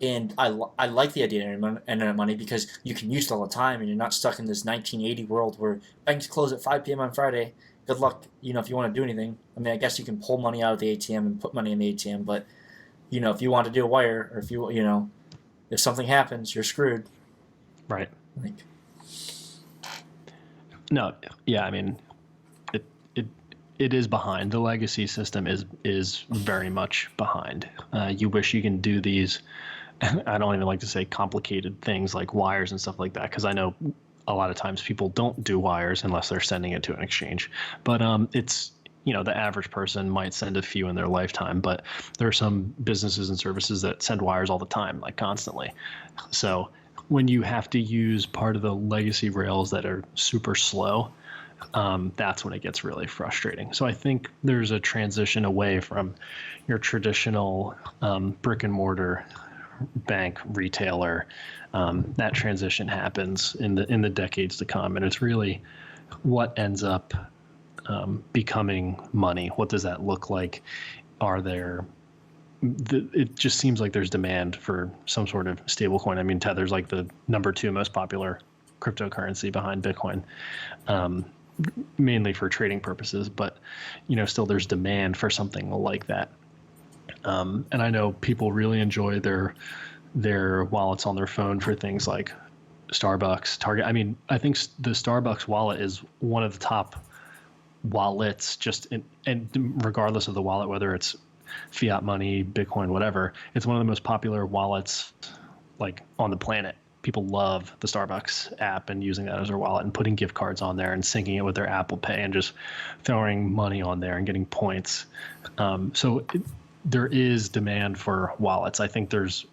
And I like the idea of internet money because you can use it all the time, and you're not stuck in this 1980 world where banks close at 5 p.m. on Friday. Good luck, if you want to do anything. I mean, I guess you can pull money out of the ATM and put money in the ATM, but if you want to do a wire, or if something happens, you're screwed. right. Like, no, yeah, I mean, it is behind. The legacy system is very much behind. You wish you can do these. I don't even like to say complicated things like wires and stuff like that, because I know a lot of times people don't do wires unless they're sending it to an exchange. But it's the average person might send a few in their lifetime, but there are some businesses and services that send wires all the time, like constantly. So when you have to use part of the legacy rails that are super slow, that's when it gets really frustrating. So I think there's a transition away from your traditional brick and mortar bank retailer. That transition happens in the decades to come, and it's really what ends up becoming money. What does that look like? It just seems like there's demand for some sort of stablecoin. I mean, Tether's like the number 2 most popular cryptocurrency behind Bitcoin, mainly for trading purposes, but still there's demand for something like that. And I know people really enjoy their wallets on their phone for things like Starbucks, Target. I mean, I think the Starbucks wallet is one of the top wallets, and regardless of the wallet, whether it's fiat money, Bitcoin, whatever, it's one of the most popular wallets like on the planet. People love the Starbucks app and using that as their wallet and putting gift cards on there and syncing it with their Apple Pay and just throwing money on there and getting points. There is demand for wallets. I think there's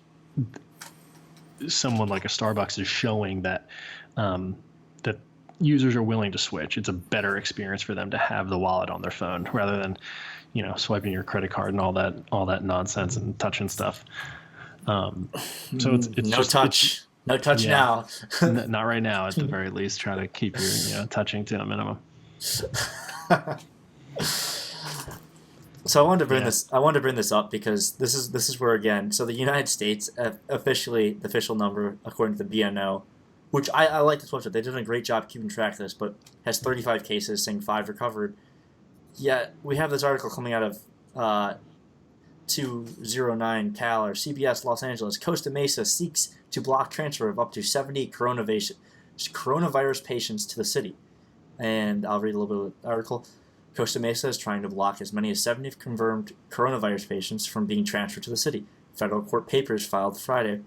someone like a Starbucks is showing that that users are willing to switch. It's a better experience for them to have the wallet on their phone rather than, swiping your credit card and all that nonsense and touching stuff. So it's no touch. No touch now. Not right now, at the very least. Try to keep your touching to a minimum. So I wanted to bring this up because this is where, again, so the United States officially, the official number according to the BNO, which I like this website. They did a great job keeping track of this, but has 35 cases, saying 5 recovered. Yet we have this article coming out of 209 Cal or CBS Los Angeles. Costa Mesa seeks to block transfer of up to 70 coronavirus patients to the city. And I'll read a little bit of the article. Costa Mesa is trying to block as many as 70 confirmed coronavirus patients from being transferred to the city. Federal court papers filed Friday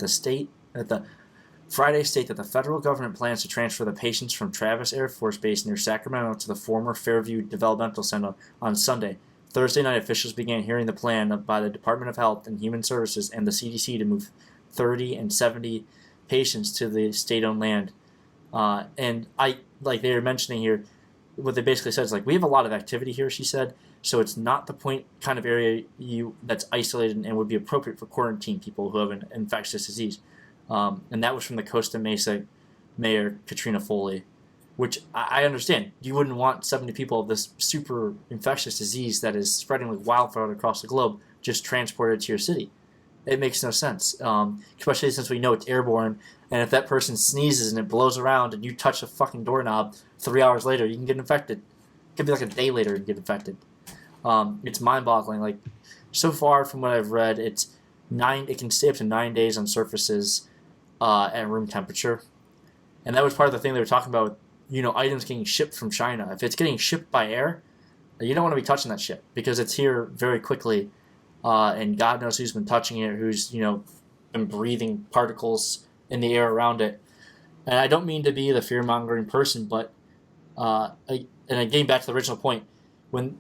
state that the federal government plans to transfer the patients from Travis Air Force Base near Sacramento to the former Fairview Developmental Center on Sunday. Thursday night, officials began hearing the plan by the Department of Health and Human Services and the CDC to move 30 and 70 patients to the state-owned land. And like they were mentioning here, what they basically said is like, we have a lot of activity here, she said, so it's not the point kind of area that's isolated and would be appropriate for quarantine people who have an infectious disease. And that was from the Costa Mesa Mayor Katrina Foley, which I understand. You wouldn't want 70 people of this super infectious disease that is spreading like wildfire across the globe just transported to your city. It makes no sense, especially since we know it's airborne. And if that person sneezes and it blows around and you touch a fucking doorknob, 3 hours later you can get infected. It could be like a day later and get infected. It's mind-boggling. Like, so far from what I've read, it can stay up to 9 days on surfaces at room temperature. And that was part of the thing they were talking about, items getting shipped from China. If it's getting shipped by air, you don't want to be touching that shit because it's here very quickly. And God knows who's been touching it, who's, been breathing particles in the air around it. And I don't mean to be the fear-mongering person, but, getting back to the original point, when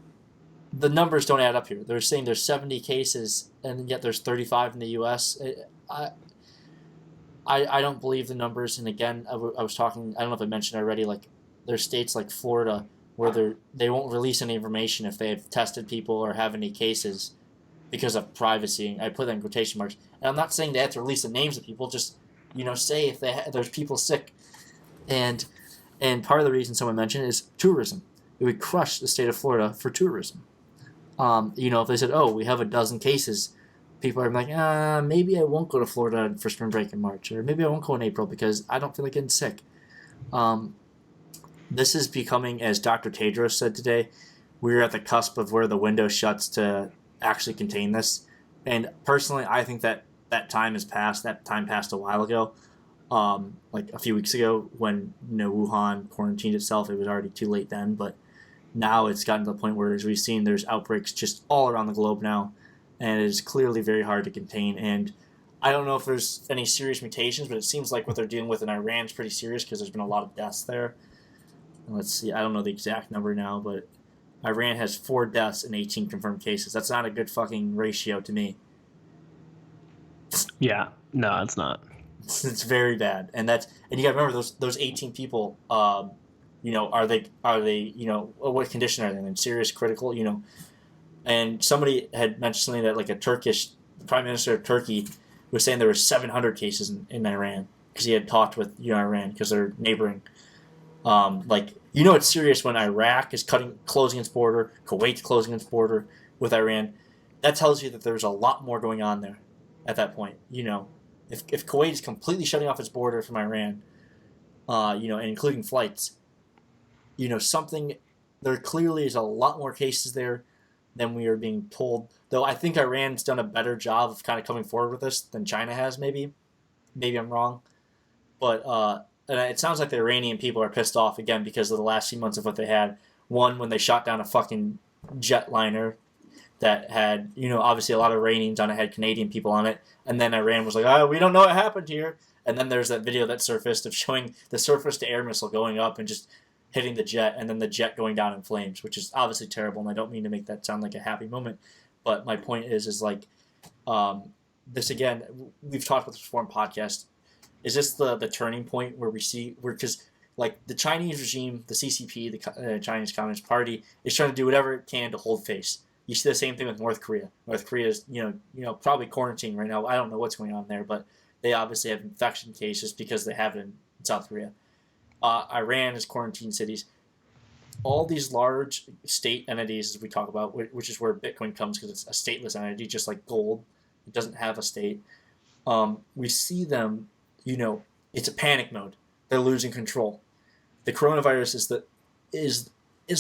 the numbers don't add up here. They're saying there's 70 cases, and yet there's 35 in the U.S. I don't believe the numbers. And again, I was talking, I don't know if I mentioned already, like, there's states like Florida where they won't release any information if they have tested people or have any cases because of privacy. I put that in quotation marks. And I'm not saying they have to release the names of people, just, say if there's people sick. And part of the reason someone mentioned is tourism. It would crush the state of Florida for tourism. If they said, oh, we have a dozen cases, people are like, maybe I won't go to Florida for spring break in March, or maybe I won't go in April because I don't feel like getting sick. This is becoming, as Dr. Tedros said today, we're at the cusp of where the window shuts to actually contain this. And personally, I think that time has passed. That time passed a while ago, like a few weeks ago when Wuhan quarantined itself. It was already too late then, but now it's gotten to the point where, as we've seen, there's outbreaks just all around the globe now, and it is clearly very hard to contain. And I don't know if there's any serious mutations, but it seems like what they're dealing with in Iran is pretty serious because there's been a lot of deaths there. And let's see, I don't know the exact number now, but Iran has 4 deaths and 18 confirmed cases. That's not a good fucking ratio to me. Yeah, no, it's not. It's very bad, and you got to remember those 18 people. Are they what condition are they in? Serious, critical, And somebody had mentioned something that like the Prime Minister of Turkey was saying there were 700 cases in Iran because he had talked with Iran because they're neighboring. It's serious when Iraq is closing its border, Kuwait's closing its border with Iran. That tells you that there's a lot more going on there at that point. If Kuwait is completely shutting off its border from Iran, and including flights, there clearly is a lot more cases there than we are being told. Though I think Iran's done a better job of kind of coming forward with this than China has, maybe. Maybe I'm wrong. But and it sounds like the Iranian people are pissed off again because of the last few months of what they had. One, when they shot down a fucking jetliner that had, obviously a lot of Iranians on it, had Canadian people on it. And then Iran was like, we don't know what happened here. And then there's that video that surfaced of showing the surface-to-air missile going up and just hitting the jet, and then the jet going down in flames, which is obviously terrible, and I don't mean to make that sound like a happy moment. But my point is like, this again, we've talked about this before in podcast. Is this the turning point where because like the Chinese regime, the CCP, the Chinese Communist Party, is trying to do whatever it can to hold face. You see the same thing with North Korea. North Korea is, probably quarantining right now. I don't know what's going on there, but they obviously have infection cases because they have it in South Korea. Iran is quarantine cities. All these large state entities, as we talk about, which is where Bitcoin comes because it's a stateless entity, just like gold. It doesn't have a state. We see them, it's a panic mode. They're losing control. The coronavirus is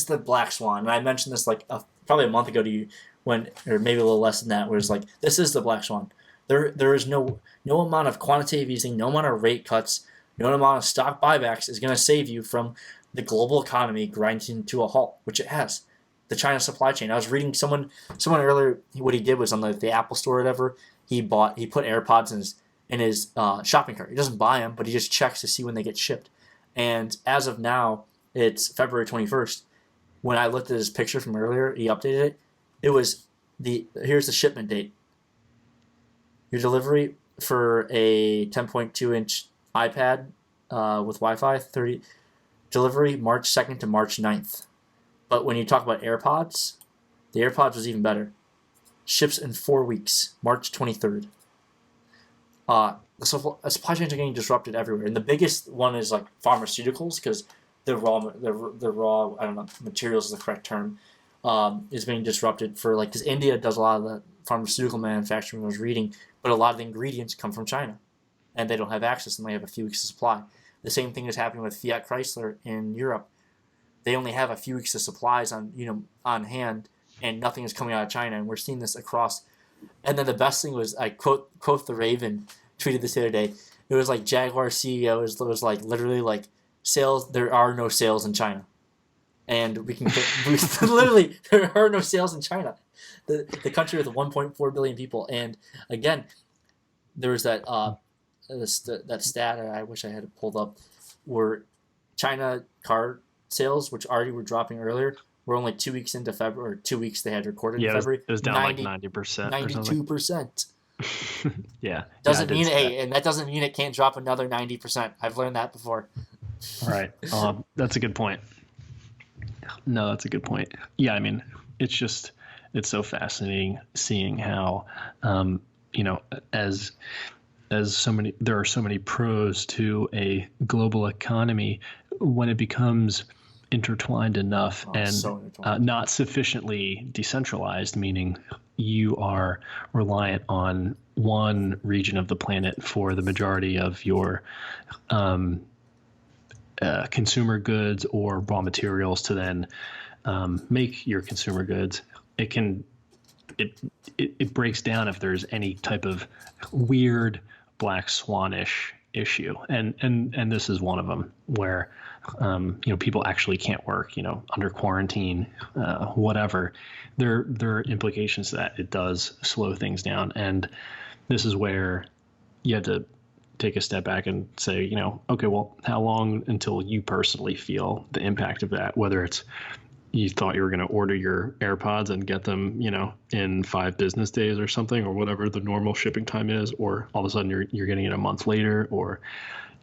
the black swan. And I mentioned this like probably a month ago to you, or maybe a little less than that, where it's like, this is the black swan. There is no amount of quantitative easing, no amount of rate cuts, no amount of stock buybacks is going to save you from the global economy grinding to a halt, which it has. The China supply chain. I was reading someone earlier. What he did was on the Apple Store or whatever. He put AirPods in his shopping cart. He doesn't buy them, but he just checks to see when they get shipped. And as of now, it's February 21st. When I looked at his picture from earlier, he updated it. It was here's the shipment date. Your delivery for a 10.2-inch iPad with Wi-Fi, 30 delivery March 2nd to March 9th. But when you talk about AirPods, the AirPods was even better. Ships in 4 weeks, March 23rd. The supply chains are getting disrupted everywhere, and the biggest one is like pharmaceuticals, because the raw I don't know, materials is the correct term, is being disrupted for like, because India does a lot of the pharmaceutical manufacturing I was reading, but a lot of the ingredients come from China, and they don't have access, and they have a few weeks of supply. The same thing is happening with Fiat Chrysler in Europe. They only have a few weeks of supplies on hand, and nothing is coming out of China, and we're seeing this across. And then the best thing was, I quote the Raven tweeted this the other day. It was like Jaguar CEO was like literally like, sales, there are no sales in China, and we can literally there are no sales in China, the country with 1.4 billion people. And again, there was that that stat I wish I had it pulled up, where China car sales, which already were dropping earlier, were only 2 weeks into February, or 2 weeks they had recorded in February. It was down 90%. 92%. Yeah. Doesn't mean and that doesn't mean it can't drop another 90%. I've learned that before. Right. That's a good point. No, that's a good point. Yeah, I mean, it's so fascinating seeing how, as there are so many pros to a global economy when it becomes intertwined enough not sufficiently decentralized, meaning you are reliant on one region of the planet for the majority of your consumer goods or raw materials to then make your consumer goods. It breaks down if there's any type of weird black swanish issue, and this is one of them where people actually can't work, under quarantine, whatever. There are implications to that. It does slow things down, and this is where you have to take a step back and say, okay, well, how long until you personally feel the impact of that? Whether it's you thought you were going to order your AirPods and get them, in 5 business days or something, or whatever the normal shipping time is, or all of a sudden you're getting it a month later, or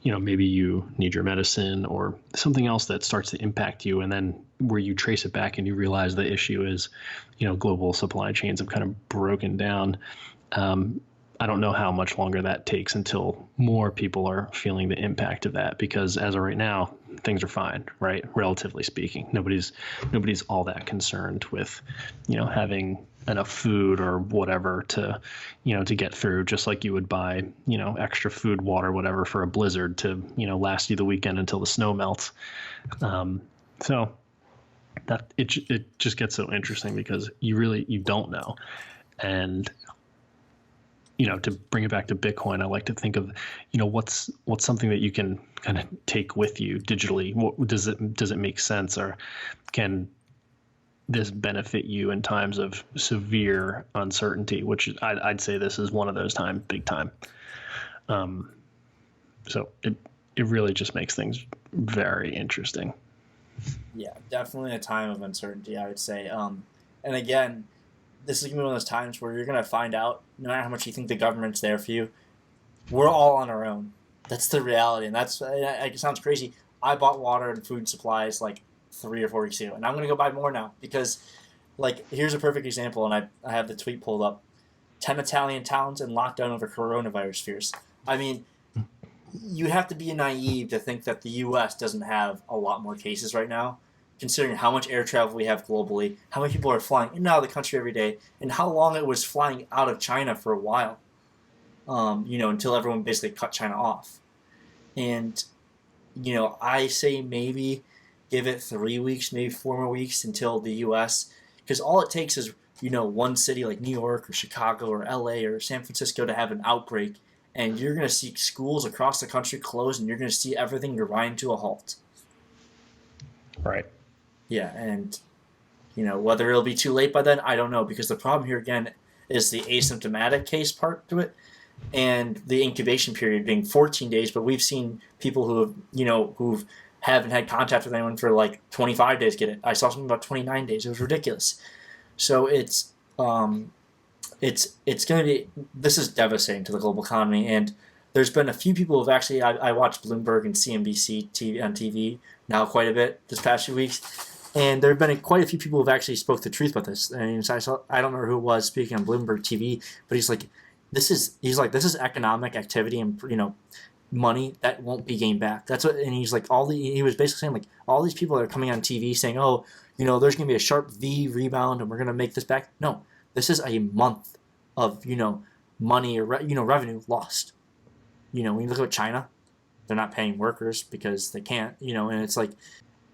maybe you need your medicine or something else that starts to impact you, and then where you trace it back and you realize the issue is, global supply chains have kind of broken down. I don't know how much longer that takes until more people are feeling the impact of that, because as of right now, things are fine, right? Relatively speaking, nobody's all that concerned with, having enough food or whatever to get through, just like you would buy, extra food, water, whatever for a blizzard to, last you the weekend until the snow melts. So that it just gets so interesting because you don't know. And to bring it back to Bitcoin, I like to think of, what's something that you can kind of take with you digitally. Does it make sense, or can this benefit you in times of severe uncertainty? Which I'd say this is one of those times, big time. So it really just makes things very interesting. Yeah, definitely a time of uncertainty, I would say. And again, this is going to be one of those times where you're going to find out, no matter how much you think the government's there for you, we're all on our own. That's the reality. And it sounds crazy. I bought water and food supplies like 3 or 4 weeks ago, and I'm going to go buy more now because, here's a perfect example, and I have the tweet pulled up. 10 Italian towns in lockdown over coronavirus fears. I mean, you have to be naive to think that the U.S. doesn't have a lot more cases right now, considering how much air travel we have globally, how many people are flying in and out of the country every day, and how long it was flying out of China for a while, until everyone basically cut China off. And, I say maybe give it 3 weeks, maybe 4 more weeks until the U.S., because all it takes is, one city like New York or Chicago or L.A. or San Francisco to have an outbreak, and you're going to see schools across the country close, and you're going to see everything grind to a halt. Right. Yeah, and, whether it'll be too late by then, I don't know, because the problem here, again, is the asymptomatic case part to it, and the incubation period being 14 days, but we've seen people who haven't had contact with anyone for 25 days get it. I saw something about 29 days. It was ridiculous. So it's, it's going to be, this is devastating to the global economy. And there's been a few people who've actually, I watched Bloomberg and CNBC TV, on TV now quite a bit this past few weeks. And there have been quite a few people who've actually spoke the truth about this. I mean, I don't remember who it was speaking on Bloomberg TV, but he's like, this is economic activity and, money that won't be gained back. That's what, and he's like, he was basically saying, like, all these people that are coming on TV saying, oh, there's going to be a sharp V rebound and we're going to make this back. No, this is a month of, money or, revenue lost. When you look at China, they're not paying workers because they can't, and it's like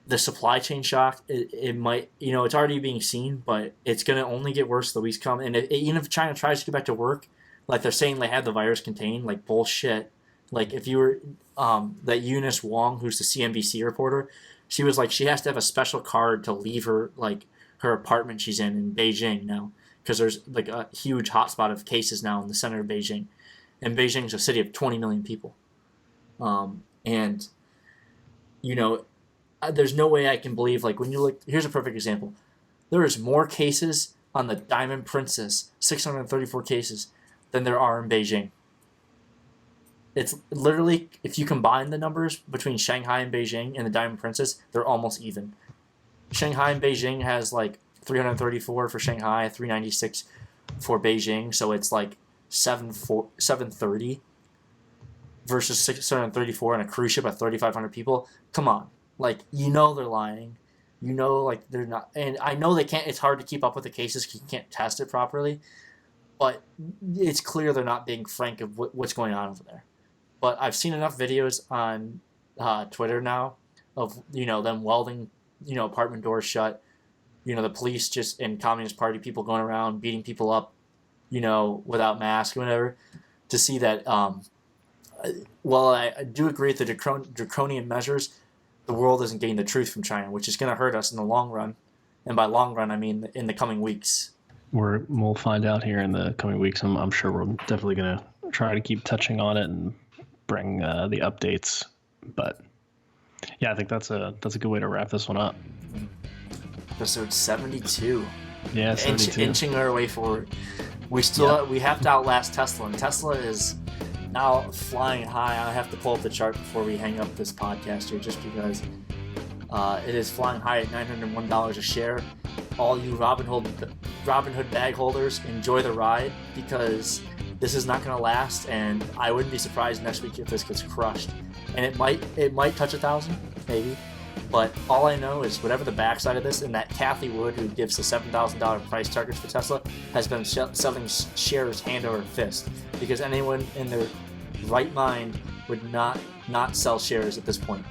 the supply chain shock, it might, it's already being seen, but it's going to only get worse the weeks come. And even if China tries to get back to work, like they're saying they have the virus contained, like bullshit. Like if you were, that Eunice Wong, who's the CNBC reporter, she was like, she has to have a special card to leave her apartment she's in Beijing now, because there's like a huge hotspot of cases now in the center of Beijing. And Beijing's a city of 20 million people. And, there's no way I can believe, like when you look, here's a perfect example. There is more cases on the Diamond Princess, 634 cases, than there are in Beijing. It's literally, if you combine the numbers between Shanghai and Beijing and the Diamond Princess, they're almost even. Shanghai and Beijing has like 334 for Shanghai, 396 for Beijing, so it's like 730 versus 634 on a cruise ship of 3,500 people. Come on, like they're lying, like they're not, and I know they can't. It's hard to keep up with the cases because you can't test it properly, but it's clear they're not being frank of what's going on over there. But I've seen enough videos on Twitter now of them welding apartment doors shut, the police just and Communist Party people going around beating people up, without masks or whatever, to see that. While I do agree with the draconian measures, the world isn't getting the truth from China, which is going to hurt us in the long run, and by long run I mean in the coming weeks. We'll find out here in the coming weeks. I'm sure we're definitely going to try to keep touching on it and bring the updates, but yeah, I think that's a good way to wrap this one up. Episode 72. Yeah, 72. Inching our way forward. We have to outlast Tesla, and Tesla is now flying high. I have to pull up the chart before we hang up this podcast here, just because it is flying high at $901 a share. All you Robinhood bag holders, enjoy the ride, because this is not going to last, and I wouldn't be surprised next week if this gets crushed. And it might touch 1,000, maybe. But all I know is whatever the backside of this, and that Kathy Wood, who gives the $7,000 price targets for Tesla, has been selling shares hand over fist, because anyone in their right mind would not sell shares at this point.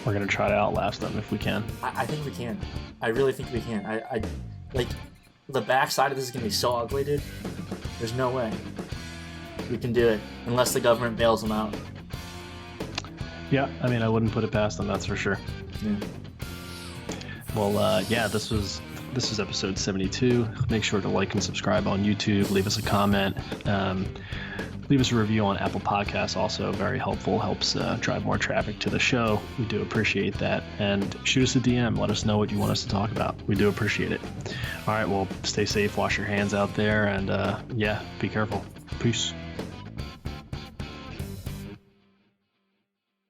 We're going to try to outlast them if we can. I think we can. I really think we can. I like, the backside of this is going to be so ugly, dude. There's no way we can do it unless the government bails them out. Yeah, I mean, I wouldn't put it past them, that's for sure. Yeah. Well, this was episode 72. Make sure to like and subscribe on YouTube. Leave us a comment. Leave us a review on Apple Podcasts. Also very helpful. Helps drive more traffic to the show. We do appreciate that. And shoot us a DM. Let us know what you want us to talk about. We do appreciate it. All right, well, stay safe. Wash your hands out there. And, be careful. Peace.